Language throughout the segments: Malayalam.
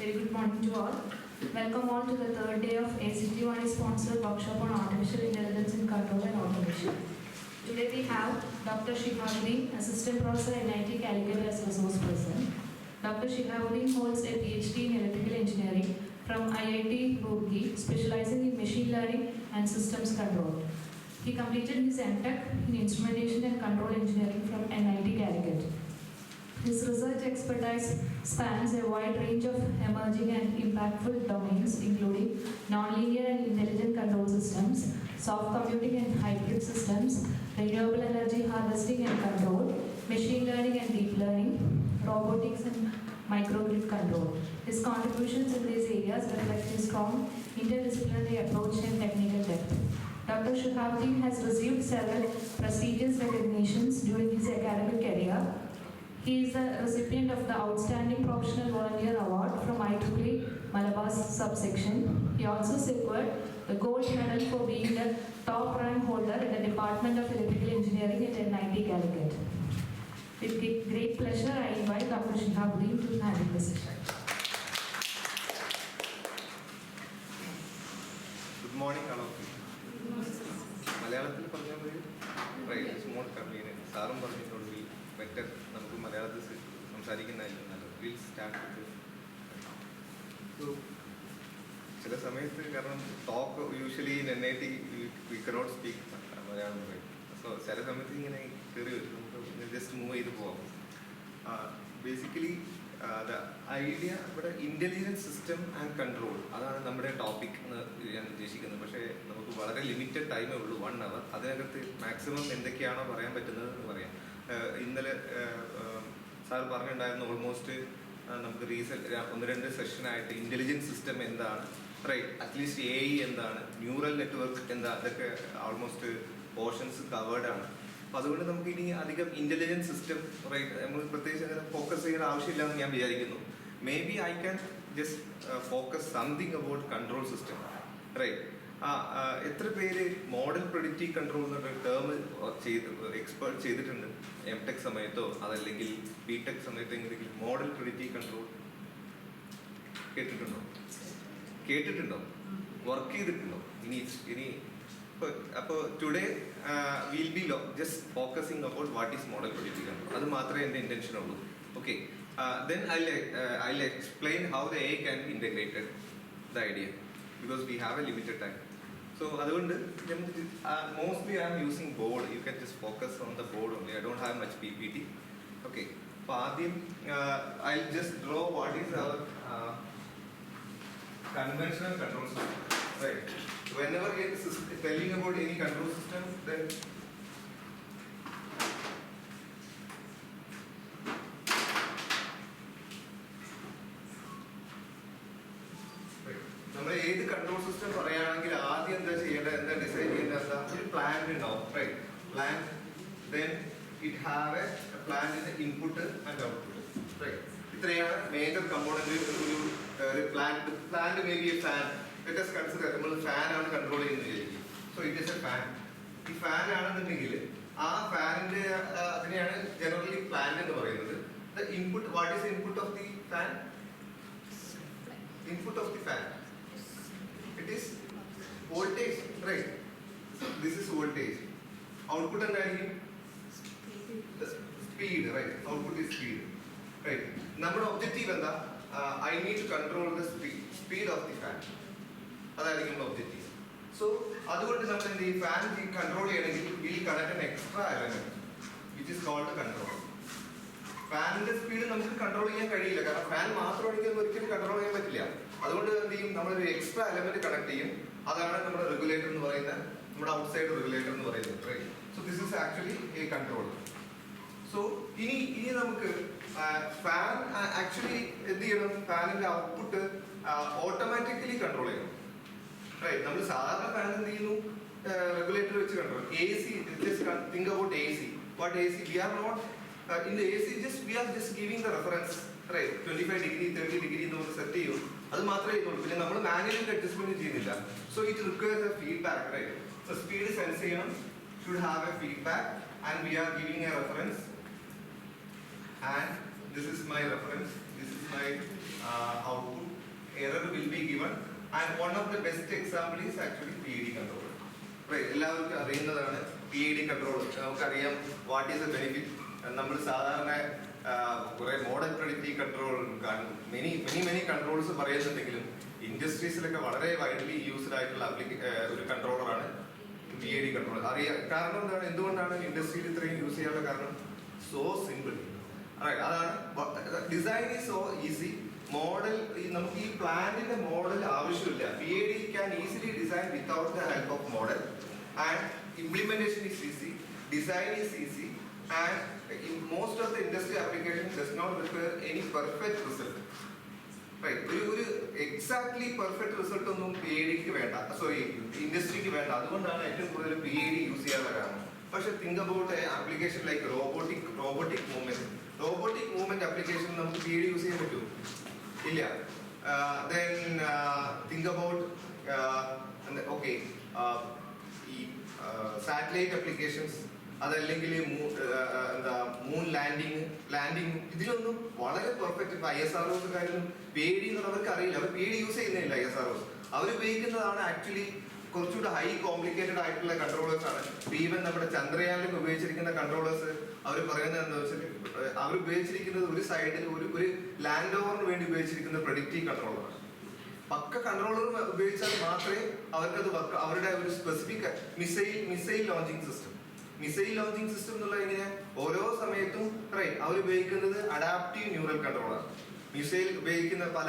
Very good morning to all. Welcome all to the third day of ACT1 sponsored workshop on Artificial Intelligence in Control and Automation. Today we have Dr. Shihabuddin, Assistant Professor in IT Calicut as resource person. Dr. Shihabuddin holds a PhD in Electrical Engineering from IIT Roorkee, specializing in machine learning and systems control. He completed his MTech in Instrumentation and Control Engineering from NIT Calicut. His research expertise spans a wide range of emerging and impactful domains, including nonlinear and intelligent control systems, soft computing and hybrid systems, renewable energy harvesting and control, machine learning and deep learning, robotics and microgrid control. His contributions in these areas reflect his strong interdisciplinary approach and technical depth. Dr. Shihabuddin has received several prestigious recognitions during his academic career. He is the recipient of the Outstanding Professional Volunteer Award from IEEE Malabar's subsection. He also secured the Gold Medal for being the top rank holder in the Department of Electrical Engineering at NIT Calicut. With great pleasure, I invite Dr. Shihabuddin to handle the session. Good morning, all of you. മലയാളത്തിൽ പറഞ്ഞാൽ മതി. സ്മോൾ കമ്പനി സാറും പറഞ്ഞിട്ടുണ്ടെങ്കിൽ ബെറ്റർ നമുക്ക് മലയാളത്തിൽ സംസാരിക്കുന്നതായിരിക്കും നല്ലത്. വിൽ സ്റ്റാർട്ട് സോ ചില സമയത്ത് കാരണം talk usually in NIT we cannot speak Malayalam പറയും. സോ ചില സമയത്ത് ഇങ്ങനെ കയറി വരും, നമുക്ക് ജസ്റ്റ് മൂവ് ചെയ്ത് പോവാം. ബേസിക്കലി ദ ഐഡിയ ഇവിടെ ഇൻ്റലിജൻസ് സിസ്റ്റം ആൻഡ് കൺട്രോൾ, അതാണ് നമ്മുടെ ടോപ്പിക് എന്ന് ഞാൻ ഉദ്ദേശിക്കുന്നത്. പക്ഷേ നമുക്ക് വളരെ ലിമിറ്റഡ് ടൈമേ ഉള്ളൂ, 1 hour. അതിനകത്ത് മാക്സിമം എന്തൊക്കെയാണോ പറയാൻ പറ്റുന്നത് എന്ന് പറയാം. ഇന്നലെ സാർ പറഞ്ഞിട്ടുണ്ടായിരുന്നു ഓൾമോസ്റ്റ് നമുക്ക് ഒന്ന് രണ്ട് സെഷനായിട്ട് ഇൻ്റലിജൻസ് സിസ്റ്റം എന്താണ്, റൈറ്റ്, അറ്റ്ലീസ്റ്റ് AI എന്താണ്, ന്യൂറൽ നെറ്റ്വർക്ക് എന്താ, അതൊക്കെ ഓൾമോസ്റ്റ് പോർഷൻസ് കവേർഡാണ്. അപ്പോൾ അതുകൊണ്ട് നമുക്ക് ഇനി അധികം ഇൻ്റലിജൻസ് സിസ്റ്റം റൈറ്റ് നമ്മൾ പ്രത്യേകിച്ച് അങ്ങനെ ഫോക്കസ് ചെയ്യേണ്ട ആവശ്യമില്ലെന്ന് ഞാൻ വിചാരിക്കുന്നു. Maybe I can just focus something about control system, right. എത്ര പേര് മോഡൽ പ്രെഡിക്റ്റീവ് കൺട്രോൾ എന്നൊരു ടേം എക്സ്പേർട്ട് ചെയ്തിട്ടുണ്ട് MTech സമയത്തോ അതല്ലെങ്കിൽ BTech സമയത്തോ എങ്ങനെയെങ്കിലും മോഡൽ പ്രെഡിക്റ്റീവ് കൺട്രോൾ കേട്ടിട്ടുണ്ടോ വർക്ക് ചെയ്തിട്ടുണ്ടോ? ഇനി അപ്പോൾ today will be just focusing about what is model predictive control. അത് മാത്രമേ എൻ്റെ ഇൻറ്റൻഷൻ ഉള്ളൂ. Okay, then I explain how the AI can be integrated the idea because we have a limited time. So അതുകൊണ്ട് mostly I am using board. You can just focus on the board only. I don't have much PPT. Okay, അപ്പോൾ ആദ്യം I just draw what is our conventional control system, right? Whenever we are telling about any control system, then നമ്മൾ ഏത് കൺട്രോൾ സിസ്റ്റം പറയുകയാണെങ്കിൽ ആദ്യം എന്താ ചെയ്യേണ്ടത്, എന്താ ഡിസൈൻ ചെയ്യേണ്ടത്, ഒരു പ്ലാൻ ഉണ്ടാവും, right? Plan, then it have a പ്ലാനിന്റെ ഇൻപുട്ട് ആൻഡ് ഔട്ട്പുട്ട്, റൈറ്റ്? ഇത്രയാണ് മേജർ കമ്പോണന്റ് ഒരു plant. May be a fan. Let us consider നമ്മൾ ഫാൻ ആണ് കൺട്രോൾ ചെയ്യുന്നത് വിചാരിക്കും. So it is a fan. ഈ ഫാൻ ആണെന്നുണ്ടെങ്കിൽ ആ ഫാനിന്റെ അതിനെയാണ് ജനറലി പ്ലാന്റ് എന്ന് പറയുന്നത്. The input, what is input of the fan? Input of the fan, it is voltage, right? So this is voltage. Output എന്തായിരിക്കും? Speed, right? Output is speed, right? നമ്മുടെ ഒബ്ജക്റ്റീവ് എന്താ? I need to control the speed of the fan. അതായിരിക്കും നമ്മുടെ ഒബ്ജക്റ്റീവ്. സോ അതുകൊണ്ട് നമ്മൾ എന്ത് ചെയ്യും? ഫാൻ കൺട്രോൾ ചെയ്യണമെങ്കിൽ will connect an extra element which is called the controller. ഫാനിന്റെ സ്പീഡ് നമുക്ക് കൺട്രോൾ ചെയ്യാൻ കഴിയില്ല, കാരണം ഫാൻ മാത്രമാണെങ്കിൽ ഒരിക്കലും കൺട്രോൾ ചെയ്യാൻ പറ്റില്ല. അതുകൊണ്ട് എന്ത് ചെയ്യും? നമ്മളൊരു എക്സ്ട്രാ എലമെന്റ് കണക്ട് ചെയ്യും. അതാണ് നമ്മുടെ റെഗുലേറ്റർ എന്ന് പറയുന്നത്, നമ്മുടെ ഔട്ട്സൈഡ് റെഗുലേറ്റർ എന്ന് പറയുന്നത്, right? So this is actually a control. So ഇനി നമുക്ക് ഫാൻ ആക്ച്വലി എന്ത് ചെയ്യണം? ഫാനിന്റെ ഔട്ട്പുട്ട് ഓട്ടോമാറ്റിക്കലി കൺട്രോൾ ചെയ്യണം, റൈറ്റ്? നമ്മൾ സാധാരണ ഫാൻ എന്ത് ചെയ്യുന്നു? റെഗുലേറ്റർ വെച്ച് control. AC, just think about AC. What AC? We are not in the AC, we are just giving the reference, right? 25 degree 30 degree നമുക്ക് സെറ്റ് ചെയ്യും, അത് മാത്രമേ ചെയ്യുള്ളൂ. പിന്നെ നമ്മൾ മാനുവലി അഡ്ജസ്റ്റ്മെന്റ് ചെയ്യുന്നില്ല. So it requires a feedback, right? So speed sense ചെയ്യണം, should have a feedback, and we are giving a reference, and this is my reference, this is specified output, error will be given, and one of the best example is actually PID controller. Right, എല്ലാവർക്കും അറിയുന്നതാണ് PID controller. നമുക്കറിയാം വാട്ട് ഈസ് എ ബെനിഫിറ്റ്. നമ്മൾ സാധാരണ കുറെ മോഡൽ പ്രെഡിക്റ്റീവ് കൺട്രോൾ കാണും, മെനി കൺട്രോൾസ് പറയുന്നുണ്ടെങ്കിലും ഇൻഡസ്ട്രീസിലൊക്കെ വളരെ വൈഡ്ലി യൂസ്ഡ് ആയിട്ടുള്ള ഒരു കൺട്രോളറാണ് PID കൺട്രോളർ. കാരണം എന്താണ്, എന്തുകൊണ്ടാണ് ഇൻഡസ്ട്രിയിൽ ഇത്രയും യൂസ് ചെയ്യാനുള്ള കാരണം? So simple. അതാണ് design is so easy. Model നമുക്ക് ഈ പ്ലാന്റിന്റെ മോഡൽ ആവശ്യമില്ല. PID can easily design without the help of model, and implementation is easy, design is easy, and most of the industry application does not require any perfect result. Right, ഒരു എക്സാക്ട്ലി പെർഫെക്റ്റ് റിസൾട്ട് ഒന്നും PIDക്ക് വേണ്ട, സോറി ഇൻഡസ്ട്രിക്ക് വേണ്ട. അതുകൊണ്ടാണ് ഏറ്റവും കൂടുതൽ PID യൂസ് ചെയ്യാനുള്ള കാരണം. പക്ഷെ think about application like robotic movement application നമുക്ക് PID യൂസ് ചെയ്യാൻ പറ്റുമോ? ഇല്ല. Then think about okay, ഈ സാറ്റലൈറ്റ് അപ്ലിക്കേഷൻസ്, അതല്ലെങ്കിൽ എന്താ മൂൺ ലാൻഡിങ്, ഇതിലൊന്നും വളരെ പെർഫെക്റ്റ്. ഇപ്പൊ ISROക്കാരും PID എന്നുള്ളവർക്ക് അറിയില്ല, അവർ PID യൂസ് ചെയ്യുന്നില്ല. ISROs അവർ ഉപയോഗിക്കുന്നതാണ് ആക്ച്വലി കുറച്ചുകൂടെ ഹൈ കോംപ്ലിക്കേറ്റഡ് ആയിട്ടുള്ള കൺട്രോളേഴ്സ് ആണ്. ഈവൻ നമ്മുടെ ചന്ദ്രയാനിൽ ഉപയോഗിച്ചിരിക്കുന്ന കൺട്രോളേഴ്സ് അവർ പറയുന്നത് എന്താ വെച്ചാൽ, അവർ ഉപയോഗിച്ചിരിക്കുന്നത് ഒരു സൈഡിൽ ഒരു ലാൻഡ് ഓവറിന് വേണ്ടി ഉപയോഗിച്ചിരിക്കുന്ന പ്രെഡിക്റ്റീവ് കൺട്രോളറാണ്. പക്ക കൺട്രോളർ ഉപയോഗിച്ചാൽ മാത്രമേ അവർക്കത് വർക്ക്. അവരുടെ ഒരു സ്പെസിഫിക് മിസൈൽ ലോഞ്ചിങ് സിസ്റ്റം എന്നുള്ള ഇങ്ങനെ ഓരോ സമയത്തും അവർ ഉപയോഗിക്കുന്നത് അഡാപ്റ്റീവ് ന്യൂറൽ കൺട്രോളാണ്. മിസൈൽ ഉപയോഗിക്കുന്ന പല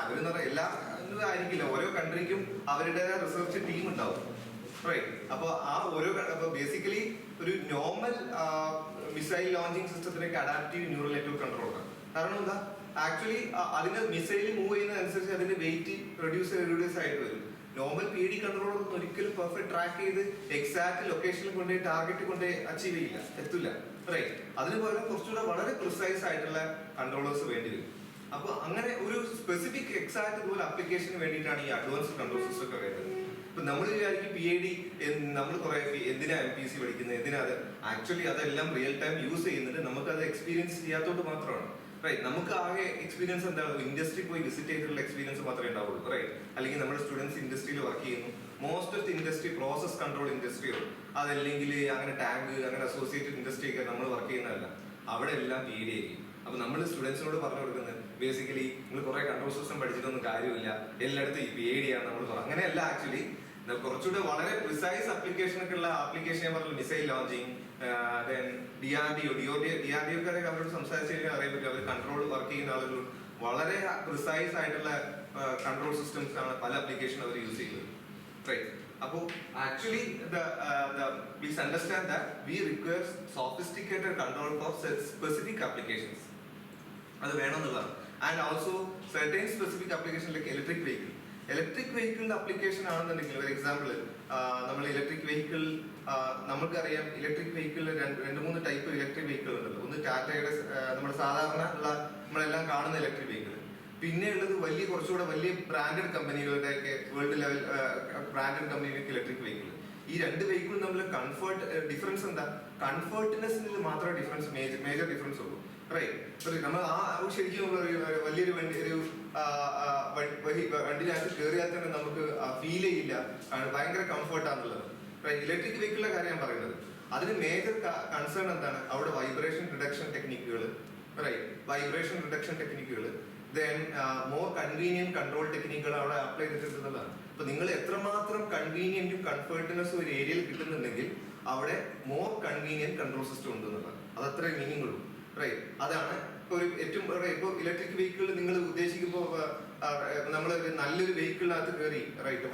അവരെന്ന് പറഞ്ഞാൽ എല്ലാ ആയിരിക്കില്ല, ഓരോ കൺട്രിക്കും അവരുടേതായ റിസർച്ച് ടീം ഉണ്ടാവും. അപ്പൊ അപ്പൊ ബേസിക്കലി ഒരു നോർമൽ മിസൈൽ ലോഞ്ചിങ് സിസ്റ്റത്തിലേക്ക് അഡാപ്റ്റീവ് ന്യൂറൽ നെറ്റ്വർക്ക് കൺട്രോളാണ്. കാരണം എന്താ, ആക്ച്വലി അതിന്റെ മിസൈൽ മൂവ് ചെയ്യുന്നതനുസരിച്ച് അതിന്റെ വെയിറ്റ് റെഡ്യൂസ് ആയിട്ട് വരും. നോർമൽ PID കൺട്രോളർ ഒരിക്കലും പെർഫെക്റ്റ് ട്രാക്ക് ചെയ്ത് എക്സാക്ട് ലൊക്കേഷനിൽ കൊണ്ടുപോയി ടാർഗറ്റ് കൊണ്ടുപോയി അച്ചീവ് ചെയ്യില്ല, എത്തില്ല. അതിന് പകരം കുറച്ചുകൂടെ വളരെ പ്രിസൈസ് ആയിട്ടുള്ള കൺട്രോളേഴ്സ് വേണ്ടി വരും. അപ്പൊ അങ്ങനെ ഒരു സ്പെസിഫിക് എക്സാക്ട് പോലെ അപ്ലിക്കേഷന് വേണ്ടിയിട്ടാണ് ഈ അഡ്വാൻസ്ഡ് കൺട്രോൾ സിസ്റ്റം ഒക്കെ വരുന്നത്. ഇപ്പൊ നമ്മൾ വിചാരിക്കും PID നമ്മൾ കുറെ എന്തിനാ MPC പഠിക്കുന്നത്, എന്തിനാ അത് ആക്ച്വലി അതെല്ലാം റിയൽ ടൈം യൂസ് ചെയ്യുന്നുണ്ട്. നമുക്ക് അത് എക്സ്പീരിയൻസ് ചെയ്യാത്തോട്ട് മാത്രമാണ്. നമുക്ക് ആകെ എക്സ്പീരിയൻസ് എന്താകും, ഇൻഡസ്ട്രി പോയി വിസിറ്റ് ചെയ്തിട്ടുള്ള എക്സ്പീരിയൻസ് മാത്രമേ ഉണ്ടാവുള്ളൂ. അല്ലെങ്കിൽ നമ്മുടെ സ്റ്റുഡൻസ് ഇൻഡസ്ട്രിയിൽ വർക്ക് ചെയ്യുന്നു. Most of the industry process control ഇൻഡസ്ട്രിയോ അതല്ലെങ്കിൽ അങ്ങനെ ടാങ്ക് അങ്ങനെ അസോസിയേറ്റഡ് ഇൻഡസ്ട്രി ഒക്കെ നമ്മൾ വർക്ക് ചെയ്യുന്നതല്ല, അവിടെ എല്ലാം PID ആയിരിക്കും. അപ്പൊ നമ്മൾ സ്റ്റുഡൻസിനോട് പറഞ്ഞു കൊടുക്കുന്നത് ബേസിക്കലി നിങ്ങൾ കുറെ കൺട്രോൾ സിസ്റ്റം പഠിച്ചിട്ടൊന്നും കാര്യമില്ല, എല്ലായിടത്തും ഈ PID ആണ് നമ്മൾ പറഞ്ഞു. അങ്ങനെയല്ല. ആക്ച്വലി കുറച്ചുകൂടെ വളരെ പ്രിസൈസ് ആപ്ലിക്കേഷൻ ഞാൻ പറഞ്ഞു, മിസൈൽ ലോഞ്ചിങ്, DRDO അവരോട് സംസാരിച്ചു കഴിഞ്ഞാൽ അറിയാൻ പറ്റും. അവർ കൺട്രോൾ വർക്ക് ചെയ്യുന്ന ആളുകൾ വളരെ പ്രിസൈസ് ആയിട്ടുള്ള കൺട്രോൾ സിസ്റ്റംസ് ആണ് പല ആപ്ലിക്കേഷൻ അവർ യൂസ് ചെയ്യുന്നത്. അപ്പോൾ actually please understand that we require sophisticated control for specific applications. അത് വേണമെന്നുള്ളതാണ്. And also certain specific application like electric വെഹിക്കിളിന്റെ ആപ്ലിക്കേഷൻ ആണെന്നുണ്ടെങ്കിൽ, ഒരു എക്സാമ്പിൾ, നമ്മൾ ഇലക്ട്രിക് വെഹിക്കിൾ നമുക്കറിയാം. ഇലക്ട്രിക് വെഹിക്കിളിൽ 2-3 ടൈപ്പ് ഇലക്ട്രിക് വെഹിക്കിൾ ഉണ്ടല്ലോ. ഒന്ന് ടാറ്റയുടെ നമ്മുടെ സാധാരണ ഉള്ള നമ്മളെല്ലാം കാണുന്ന ഇലക്ട്രിക് വെഹിക്കിൾ, പിന്നെ ഉള്ളത് കുറച്ചുകൂടെ വലിയ ബ്രാൻഡഡ് കമ്പനികളുടെയൊക്കെ വേൾഡ് ലെവൽ ബ്രാൻഡഡ് കമ്പനികളുടെ ഇലക്ട്രിക് വെഹിക്കിൾ. ഈ 2 വെഹിക്കിളും തമ്മിൽ കംഫർട്ട് ഡിഫറൻസ് എന്താ, കംഫർട്ട്നെസ്സിൽ മാത്രമേ ഡിഫറൻസ് മേജർ ഡിഫറൻസ് ഉള്ളൂ. നമ്മൾ ശരിക്കും വലിയൊരു വണ്ടിനകത്ത് കയറിയാൽ തന്നെ നമുക്ക് ഫീൽ ചെയ്യില്ല, ഭയങ്കര കംഫർട്ടാന്നുള്ളത്. ഇലക്ട്രിക് വെഹിക്കിളിന്റെ കാര്യം ഞാൻ പറയുന്നത്. അതിന് മേജർ കൺസേൺ എന്താണ്, അവിടെ വൈബ്രേഷൻ റിഡക്ഷൻ ടെക്നിക്കുകൾ, ദെൻ മോർ കൺവീനിയന്റ് കൺട്രോൾ ടെക്നിക്കുകൾ അവിടെ അപ്ലൈ ചെയ്തിട്ടുള്ളതാണ്. അപ്പൊ നിങ്ങൾ എത്രമാത്രം കൺവീനിയന്റും കംഫർട്ട്നെസ്സും ഒരു ഏരിയയിൽ കിട്ടുന്നുണ്ടെങ്കിൽ അവിടെ മോർ കൺവീനിയന്റ് കൺട്രോൾ സിസ്റ്റം ഉണ്ടെന്നുള്ളതാണ്. അതത്രേ മീനിങ് ഉള്ളൂ. അതാണ് ഒരു ഏറ്റവും ഇപ്പൊ ഇലക്ട്രിക് വെഹിക്കിൾ നിങ്ങൾ ഉദ്ദേശിക്കുമ്പോൾ നമ്മൾ നല്ലൊരു വെഹിക്കിളിനകത്ത് കയറി,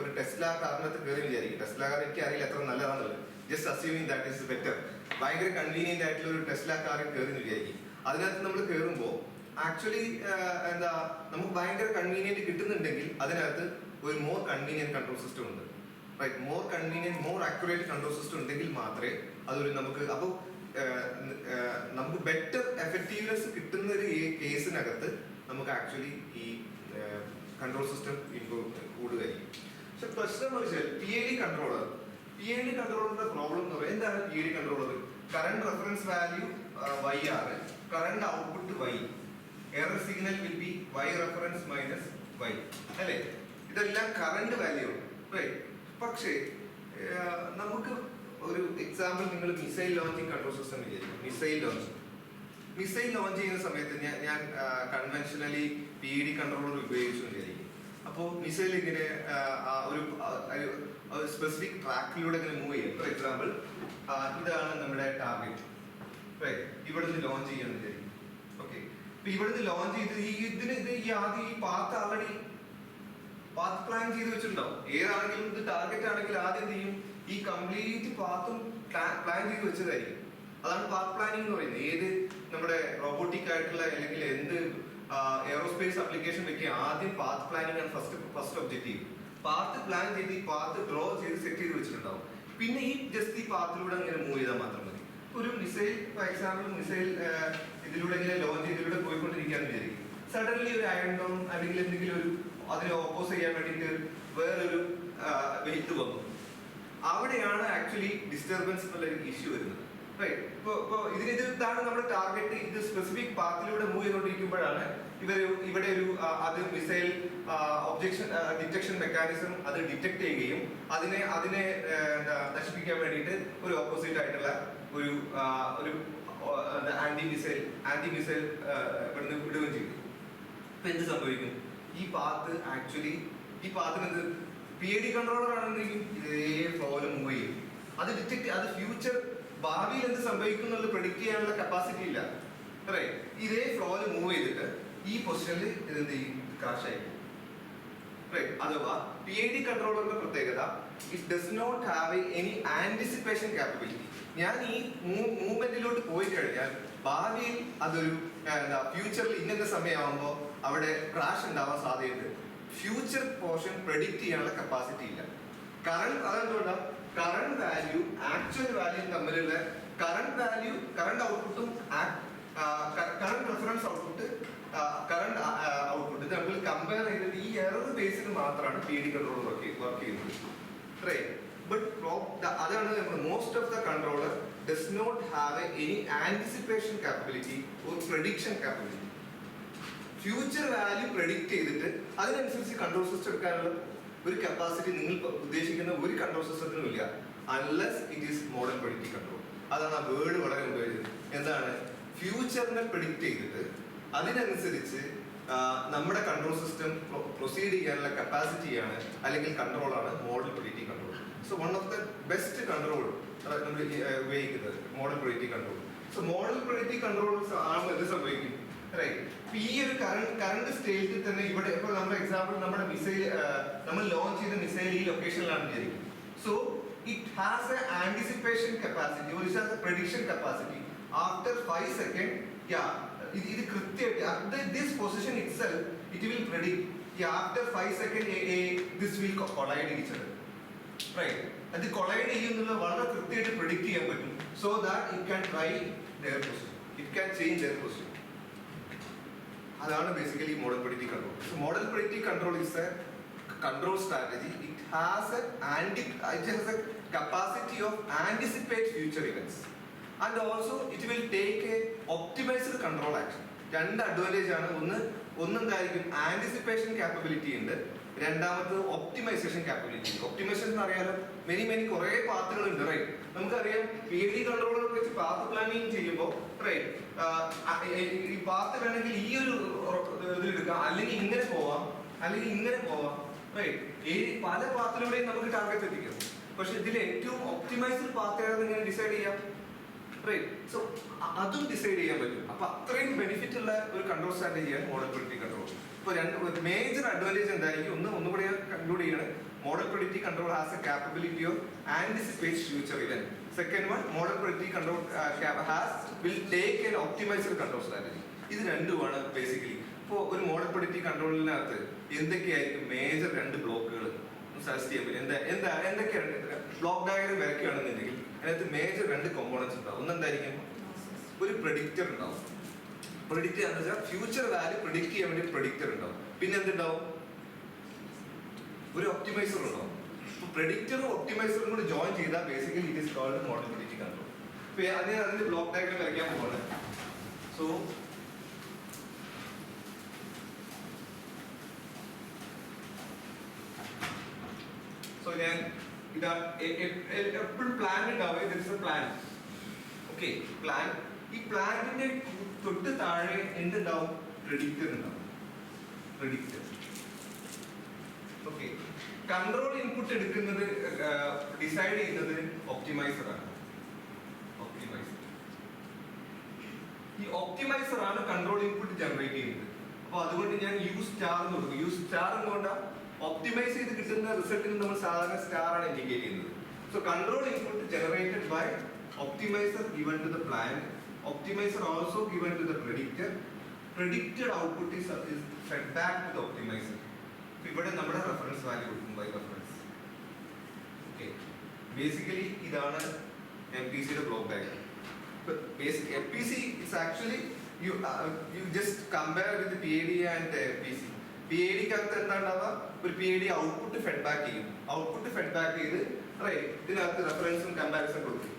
ഒരു ടെസ്ല കാറിനകത്ത് കയറി വിചാരിക്കും. ടെസ്ല കാർ എനിക്ക് അറിയില്ല എത്ര നല്ലതാണുള്ളത്, just assuming that is better. ഭയങ്കര കൺവീനിയന്റ് ആയിട്ടുള്ള ഒരു ടെസ്ല കാറിൽ കയറി വിചാരിക്കും. അതിനകത്ത് നമ്മൾ കയറുമ്പോൾ ആക്ച്വലി നമുക്ക് ഭയങ്കര കൺവീനിയന്റ് കിട്ടുന്നുണ്ടെങ്കിൽ അതിനകത്ത് ഒരു മോർ കൺവീനിയന്റ് കൺട്രോൾ സിസ്റ്റം ഉണ്ട്. More convenient more accurate control system ഉണ്ടെങ്കിൽ മാത്രമേ അതൊരു നമുക്ക് ബെറ്റർ എഫക്റ്റീവ്നെസ് കിട്ടുന്ന ഒരു കേസിനകത്ത് നമുക്ക് ആക്ച്വലി ഈ കൺട്രോൾ സിസ്റ്റം കൂടുകയായിരിക്കും. പക്ഷെ പ്രശ്നം വെച്ചാൽ PID കൺട്രോളറിന്റെ പ്രോബ്ലം എന്ന് പറയുന്നത് എന്താണ്? PID controller current reference value YR, current output Y, error signal will be y reference minus y അല്ലേ? ഇതെല്ലാം കറണ്ട് വാല്യൂ ആണ്. പക്ഷേ നമുക്ക് ഒരു എക്സാമ്പിൾ, നിങ്ങൾ മിസൈൽ ലോഞ്ചിങ് കൺട്രോൾ സിസ്റ്റം വിചാരിക്കും. മിസൈൽ ലോഞ്ച് ചെയ്യുന്ന സമയത്ത് ഞാൻ കൺവെൻഷനലി PID കൺട്രോളർ ഉപയോഗിച്ചു വിചാരിക്കും. അപ്പോൾ മിസൈൽ ഇങ്ങനെ ഒരു സ്പെസിഫിക് ട്രാക്കിലൂടെ ഇങ്ങനെ മൂവ് ചെയ്യും. ഫോർ എക്സാമ്പിൾ, ഇതാണ് നമ്മുടെ ടാർഗറ്റ്. ഇവിടുന്ന് ലോഞ്ച് ചെയ്യാന്ന് വിചാരിക്കും. ഓക്കെ, ഇപ്പൊ ഇവിടുന്ന് ലോഞ്ച് ചെയ്ത് ആദ്യം ഈ പാത്ത് ഓൾറെഡി പാത്ത് പ്ലാൻ ചെയ്ത് വെച്ചിട്ടുണ്ടാവും. ഏതാണെങ്കിലും ഇത് ടാർഗറ്റ് ആണെങ്കിൽ ആദ്യം എന്ത് ചെയ്യും, ഈ കംപ്ലീറ്റ് പാത്തും പ്ലാൻ ചെയ്ത് വെച്ചതായിരിക്കും. അതാണ് പാത്ത് പ്ലാനിങ് എന്ന് പറയുന്നത്. ഏത് നമ്മുടെ റോബോട്ടിക് ആയിട്ടുള്ള അല്ലെങ്കിൽ എന്ത് എയറോസ്പേസ് അപ്ലിക്കേഷൻ വെക്കുക, ആദ്യം പാത്ത് പ്ലാനിങ് ആണ് ഫസ്റ്റ് ഒബ്ജക്റ്റീവ്. പാത്ത് പ്ലാൻ ചെയ്ത് ഈ പാത്ത് ഡ്രോ ചെയ്ത് സെറ്റ് ചെയ്ത് വെച്ചിട്ടുണ്ടാവും. പിന്നെ ഈ ജസ്റ്റ് ഈ പാത്തിലൂടെ അങ്ങനെ മൂവ് ചെയ്താൽ മാത്രം മതി. ഒരു മിസൈൽ ഫോർ എക്സാമ്പിൾ, മിസൈൽ ഇതിലൂടെ ഇങ്ങനെ ലോഞ്ച് ചെയ്തിലൂടെ പോയിക്കൊണ്ടിരിക്കാന്ന് വിചാരിക്കും. സഡൻലി ഒരു അയൺ ഡോം അല്ലെങ്കിൽ എന്തെങ്കിലും ഒരു അതിനെ ഓപ്പോസ് ചെയ്യാൻ വേണ്ടിയിട്ട് വേറൊരു വെയിറ്റ് വന്നു. അവിടെയാണ് ആക്ച്വലി ഡിസ്റ്റർബൻസ് എന്നുള്ള ഒരു ഇഷ്യൂ വരുന്നത്. ഇപ്പൊ ഇതാണ് നമ്മുടെ ടാർഗറ്റ്. ഇത് സ്പെസിഫിക് പാത്തിലൂടെ മൂവ് ചെയ്തുകൊണ്ടിരിക്കുമ്പോഴാണ് ഇവിടെ ഒരു അത് മിസൈൽ ഒബ്ജക്ഷൻ ഡിറ്റക്ഷൻ മെക്കാനിസം അത് ഡിറ്റക്ട് ചെയ്യുകയും അതിനെ നശിപ്പിക്കാൻ വേണ്ടിയിട്ട് ഒരു ഓപ്പോസിറ്റ് ആയിട്ടുള്ള ഒരു ആന്റി മിസൈൽ ഇവിടുന്ന് വിടുകയും ചെയ്തു. ഇപ്പൊ എന്ത് സംഭവിക്കും, ഈ പാത്ത് ആക്ച്വലി ഈ പാത്തിന് PID കൺട്രോളർ ആണെന്നെങ്കിൽ ഇതേ ഫ്ലോയിൽ മൂവ് ചെയ്യും. അത് ഡിറ്റക്ട്, അത് ഫ്യൂച്ചർ ഭാവിയിൽ എന്ത് സംഭവിക്കും എന്നുള്ളത് പ്രെഡിക്ട് ചെയ്യാനുള്ള കപ്പാസിറ്റി ഇല്ല. ഇതേ ഫ്ലോയിൽ മൂവ് ചെയ്തിട്ട് ഈ പൊസിഷനിൽ ഇതെന്ത് ചെയ്യും, ക്രാഷ് ആയിരിക്കും. അഥവാ PID കൺട്രോളറിന്റെ പ്രത്യേകത, it does not have any anticipation capability. ഞാൻ ഈ മൂവ്മെന്റിലോട്ട് പോയി കഴിഞ്ഞാൽ ഭാവിയിൽ അതൊരു ഫ്യൂച്ചറിൽ ഇന്നത്തെ സമയമാകുമ്പോൾ അവിടെ ക്രാഷ് ഉണ്ടാവാൻ സാധ്യതയുണ്ട്. ഫ്യൂച്ചർ പോർഷൻ പ്രെഡിക്റ്റ് ചെയ്യാനുള്ള കപ്പാസിറ്റി ഇല്ല. അതെന്തുകൊണ്ടാണ്, കറണ്ട് വാല്യൂ ആക്ച്വൽ വാല്യൂ തമ്മിലുള്ള കറണ്ട് ഔട്ട്പുട്ടും കറണ്ട് റെഫറൻസ് ഔട്ട്പുട്ട് ഇത് തമ്മിൽ കമ്പയർ ചെയ്തിട്ട് ഈ എറർ ബേസിൽ മാത്രമാണ് PID കൺട്രോളർ വർക്ക് ചെയ്യുന്നത്. അതാണ് most of the controller does not have any anticipation capability or prediction capability. Future value predict ചെയ്തിട്ട് അതിനനുസരിച്ച് കൺട്രോൾ സിസ്റ്റം എടുക്കാനുള്ള ഒരു കപ്പാസിറ്റി നിങ്ങൾ ഉദ്ദേശിക്കുന്ന ഒരു കൺട്രോൾ സിസ്റ്റത്തിനും ഇല്ല, unless it is model predictive control. അതാണ് ആ വേർഡ് വളരെ ഉപയോഗിച്ചത്. എന്താണ്, ഫ്യൂച്ചറിനെ പ്രെഡിക്റ്റ് ചെയ്തിട്ട് അതിനനുസരിച്ച് നമ്മുടെ കൺട്രോൾ സിസ്റ്റം പ്രൊസീഡ് ചെയ്യാനുള്ള കപ്പാസിറ്റിയാണ് അല്ലെങ്കിൽ കൺട്രോളാണ് model predictive control. So one of the best control നമ്മൾ ഉപയോഗിക്കുന്നത് model predictive control. So model predictive controls ആകുമ്പോൾ എന്ത് സംഭവിക്കും, ഈ ഒരു കറണ്ട് സ്റ്റേറ്റിൽ തന്നെ ഇവിടെ ഇപ്പൊ നമ്മുടെ എക്സാമ്പിൾ, നമ്മുടെ മിസൈൽ നമ്മൾ ലോഞ്ച് ചെയ്ത മിസൈൽ ഈ ലൊക്കേഷനിലാണ് വിചാരിക്കും. So it has A anticipation capacity or it has a prediction capacity after 5 seconds. ഇത് കൃത്യമായിട്ട് this position itself it will predict after 5 seconds this will collide each other. അത് കൊളൈഡ് ചെയ്യുന്നുള്ള വളരെ കൃത്യമായിട്ട് പ്രെഡിക്റ്റ് ചെയ്യാൻ പറ്റും. So that it can try their position, it can change their position. അതാണ് basically model predictive control. So model predictive control is a control strategy. It has a capacity of anticipate future events and also it will take a optimized control action. രണ്ട് അഡ്വാൻറ്റേജ് ആണ്. ഒന്നെന്തായിരിക്കും, ആന്റിസിപ്പേഷൻ കാപ്പബിലിറ്റി ഉണ്ട്, രണ്ടാമത് ഒപ്റ്റിമൈസേഷൻ കാപ്പബിലിറ്റി. ഒപ്റ്റിമൈസേഷൻ എന്ന് അറിയാലോ, മെനി കുറേ പാത്തുകൾ ഉണ്ട്. നമുക്കറിയാം PID കൺട്രോളർ വെച്ച് പാത്ത് പ്ലാനിങ് ചെയ്യുമ്പോൾ ഈ പാത്ത് വേണമെങ്കിൽ ഈ ഒരു ഇതിലെടുക്കാം, അല്ലെങ്കിൽ ഇങ്ങനെ പോവാം, അല്ലെങ്കിൽ ഇങ്ങനെ പോവാം. പല പാത്തിലൂടെയും നമുക്ക് ടാർഗറ്റ് എത്തിക്കാം. പക്ഷെ ഇതിൽ ഏറ്റവും ഒപ്റ്റിമൈസ്ഡ് പാത്ത് ഏതാണെന്ന് ഇങ്ങനെ ഡിസൈഡ് ചെയ്യാം. സോ അതും ഡിസൈഡ് ചെയ്യാൻ പറ്റും. അപ്പൊ അത്രയും ബെനിഫിറ്റ് ഉള്ള ഒരു കൺട്രോൾ സ്ട്രാറ്റജിയാണ് മോഡൽ പ്രെഡിക്റ്റീവ് കൺട്രോൾ. ഇപ്പൊ മേജർ അഡ്വാൻറ്റേജ് എന്തായിരിക്കും, ഒന്നുകൂടി കൺക്ലൂഡ് ചെയ്യണം. Model predictive control has A capability of anticipate future event. Second one, model predictive control will take an optimised control strategy. ഇത് രണ്ടുമാണ് ബേസിക്കലി. ഇപ്പോൾ ഒരു മോഡൽ പ്രെഡിക്റ്റീവ് കൺട്രോളിനകത്ത് എന്തൊക്കെയായിരിക്കും മേജർ രണ്ട് ബ്ലോക്കുകൾ സജസ്റ്റ് ചെയ്യാൻ പറ്റും. എന്തൊക്കെയാണ് ബ്ലോക്ക് ഡയഗ്രം വരയ്ക്കുകയാണെന്നുണ്ടെങ്കിൽ അതിനകത്ത് മേജർ രണ്ട് കോമ്പോണൻസ് ഉണ്ടാവും. ഒന്നെന്തായിരിക്കും, ഒരു പ്രെഡിക്റ്റർ ഉണ്ടാവും. പ്രെഡിക്റ്റർ എന്ന് വെച്ചാൽ ഫ്യൂച്ചർ വാല്യൂ പ്രെഡിക്റ്റ് ചെയ്യാൻ വേണ്ടി പ്രെഡിക്റ്റർ ഉണ്ടാവും. പിന്നെ എന്തുണ്ടാവും, ഒരു ഒപ്റ്റിമൈസർ ഉണ്ടാവും. അപ്പോൾ പ്രെഡിക്റ്ററും ഒപ്റ്റിമൈസറും കൂടി ജോയിൻ ചെയ്താൽ basically it is called model predictive control. അപ്പോൾ അതിന്റെ ബ്ലോക്ക് ഡയഗ്രം വരയ്ക്കാൻ പോവാണ്. സോ സോ ഞാൻ ഇതാ എപ്പോഴും പ്ലാൻ ഉണ്ടാവുക, this A plan. Okay, plan. ഈ പ്ലാനിന്റെ തൊട്ട് താഴെ എന്തുണ്ടാവും? പ്രെഡിക്റ്റർ ഉണ്ടാവും. പ്രെഡിക്റ്റർ. ഓക്കെ, കൺട്രോൾ ഇൻപുട്ട് എടുക്കുന്നത് ഡിസൈഡ് ചെയ്യുന്നത് ഒപ്റ്റിമൈസർ ആണ്. ഒപ്റ്റിമൈസർ. ഈ ഒപ്റ്റിമൈസർ ആണ് കൺട്രോൾ ഇൻപുട്ട് ജനറേറ്റ് ചെയ്യുന്നത്. അപ്പൊ അതുകൊണ്ട് ഞാൻ യു സ്റ്റാർ എന്ന് കൊടുക്കും. യു സ്റ്റാർ എന്തുകൊണ്ടാണ്? ഒപ്റ്റിമൈസ് ചെയ്ത് കിട്ടുന്ന റിസൾട്ടിന് നമ്മൾ സാധാരണ സ്റ്റാർ ആണ് ഇൻഡിക്കേറ്റ് ചെയ്യുന്നത്. So control input generated by optimizer given to the plan, optimizer also given to the predictor, predicted output is fed back to the optimizer. So ഇവിടെ നമ്മുടെ റെഫറൻസ് വാല്യൂ കൊടുക്കും ബൈ റെഫറൻസ്. ഓക്കെ, ബേസിക്കലി ഇതാണ് MPC യുടെ block diagram. MPC is actually you just compare with the PID and MPC. PID ക്കകത്ത് എന്താണ്ടാവുക? ഒരു PID ഔട്ട്പുട്ട് ഫെഡ്ബാക്ക് ചെയ്യും. ഔട്ട്പുട്ട് ഫെഡ്ബാക്ക് ചെയ്ത് ഇതിനകത്ത് റെഫറൻസും കമ്പാരിസൺ കൊടുക്കും.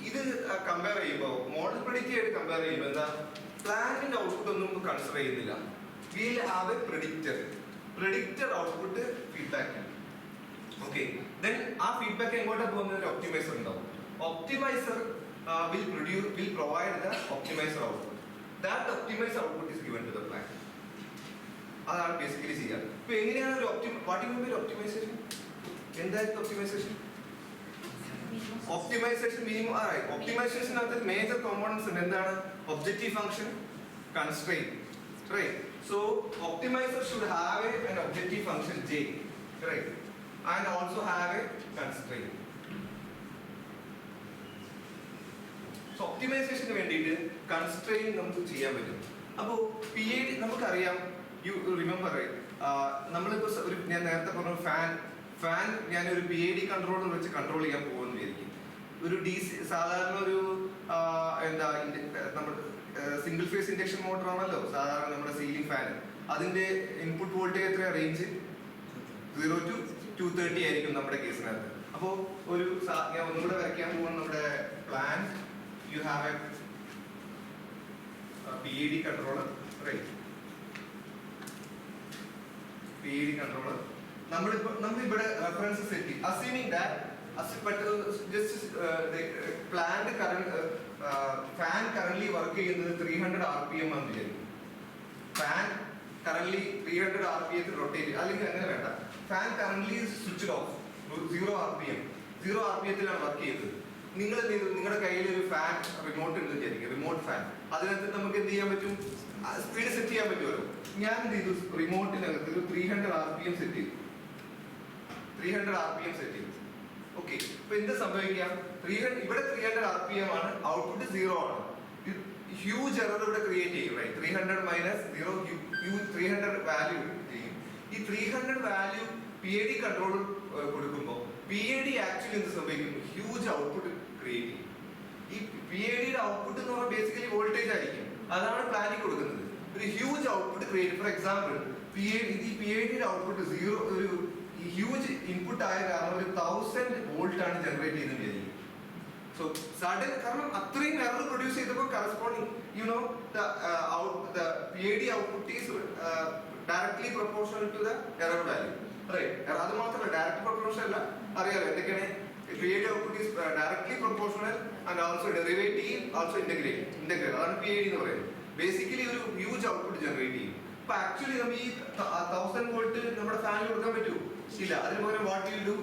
ഇത് കമ്പയർ ചെയ്യുമ്പോൾ മോഡൽ പ്രെഡിക്റ്റ് ആയിട്ട് കമ്പയർ ചെയ്യുമ്പോൾ എന്താ, പ്ലാനിന്റെ ഔട്ട്പുട്ട് ഒന്നും കൺസിഡർ ചെയ്യുന്നില്ല. Will have A predictor output feedback. Okay, then ആ ഫീഡ്ബാക്ക് എങ്ങോട്ടാ പോകുന്നത്? ഒരു ഒപ്റ്റിമൈസർ ഉണ്ടാവും. Optimiser will provide the optimizer output. That optimized output is given to the plan. അതാണ് ബേസിക്കലി ചെയ്യുക. ഇപ്പൊ എങ്ങനെയാണ് ഒരു ഒപ്റ്റിമൈസേഷൻ? എന്തായിരുന്നു optimisation? Optimization minimum, alright. Optimization of the major components and then objective function, constraint, right? So optimizer should have an objective function J, right? And also have a constraint. So optimization വേണ്ടിയിട്ട് constraint നമുക്ക് ചെയ്യാൻ പറ്റും. അപ്പോൾ PID നമുക്കറിയാം, you remember right? നമ്മളിപ്പോൾ ഒരു ഞാൻ നേരത്തെ പറഞ്ഞ ഫാൻ ഞാനൊരു PID കൺട്രോളർ വെച്ച് കൺട്രോൾ ചെയ്യാൻ പോകുമെന്ന് വിചാരിക്കും. ഒരു സാധാരണ ഒരു എന്താ നമ്മുടെ സിംഗിൾ ഫേസ് ഇൻഡക്ഷൻ മോട്ടർ ആണല്ലോ സാധാരണ നമ്മുടെ സീലിംഗ് ഫാൻ. അതിന്റെ ഇൻപുട്ട് വോൾട്ടേജ് എത്ര? റേഞ്ച് 0 to 230 ആയിരിക്കും നമ്മുടെ കേസിനകത്ത്. അപ്പോൾ ഒരു ഞാൻ ഒന്നുകൂടെ വരയ്ക്കാൻ പോകുന്ന നമ്മുടെ plan, you have a PID controller, right? PID controller നമ്മളിവിടെ റെഫറൻസ് സെറ്റ് ചെയ്യും. Assuming that fan current work ചെയ്യുന്നത് 300 RPM ആണ് വിചാരിക്കും. ഫാൻ കറന്റ് 300 RPM റൊട്ടേറ്റ്, അല്ലെങ്കിൽ അങ്ങനെ വേണ്ട. Fan current switch off 0 RPM work ചെയ്യുന്നത്. നിങ്ങൾ എന്ത് ചെയ്തു? നിങ്ങളുടെ കയ്യിൽ ഒരു ഫാൻ റിമോട്ട് ഉണ്ട് വിചാരിക്കും, റിമോട്ട് ഫാൻ. അതിനകത്ത് നമുക്ക് എന്ത് ചെയ്യാൻ പറ്റും? സ്പീഡ് സെറ്റ് ചെയ്യാൻ പറ്റുമല്ലോ. ഞാൻ എന്ത് ചെയ്തു? റിമോട്ടിനകത്ത് ഒരു 300 RPM സെറ്റ് ചെയ്തു. 300 RPM സെറ്റ് ചെയ്തു. ഓക്കെ, ഇപ്പൊ എന്ത് സംഭവിക്കാം? ഇവിടെ 300 RPM ആണ്, ഔട്ട്പുട്ട് 0 ആണ്. ഹ്യൂജ് എറർ ഇവിടെ ക്രിയേറ്റ് ചെയ്യും, റൈറ്റ്? 300 മൈനസ് 0 300 വാല്യൂ ചെയ്യും. ഈ 300 വാല്യൂ PID കൺട്രോളർ കൊടുക്കുമ്പോൾ PID ആക്ച്വലി എന്ത് സംഭവിക്കും? ഹ്യൂജ് ഔട്ട്പുട്ട് ക്രിയേറ്റ് ചെയ്യും. ഈ PID ഔട്ട്പുട്ട് എന്ന് പറഞ്ഞാൽ ബേസിക്കലി വോൾട്ടേജ് ആയിരിക്കും. അതാണ് പ്ലാനിൽ കൊടുക്കുന്നത്. ഒരു huge output create. For example PID output 0 ഒരു ഹ്യൂജ് ഇൻപുട്ട് ആയ കാരണം ഒരു 1000 വോൾട്ട് ആണ് ജനറേറ്റ് ചെയ്തത്. സോ സഡൻ, കാരണം അത്രയും എറർ പ്രൊഡ്യൂസ് ചെയ്തപ്പോൾ corresponding the PID output is directly proportional to the error value, right? അത് മാത്രമല്ല, ഡയറക്റ്റ് പ്രൊപ്പോർഷണൽ അല്ല, അറിയാലോ എന്തൊക്കെയാണ്. PID output is directly proportional and also derivative, also integrate. അതാണ് PID എന്ന് പറയുന്നത്. ബേസിക്കലി ഒരു ഹ്യൂജ് ഔട്ട്പുട്ട് ജനറേറ്റ് ചെയ്യും. അപ്പൊ ആക്ച്വലി നമ്മൾ ഈ 1000 വോൾട്ട് നമ്മുടെ ഫാനിൽ കൊടുക്കാൻ പറ്റുമോ? ഇല്ല. അതിന് പകരം വാട്ട് യു ഡു?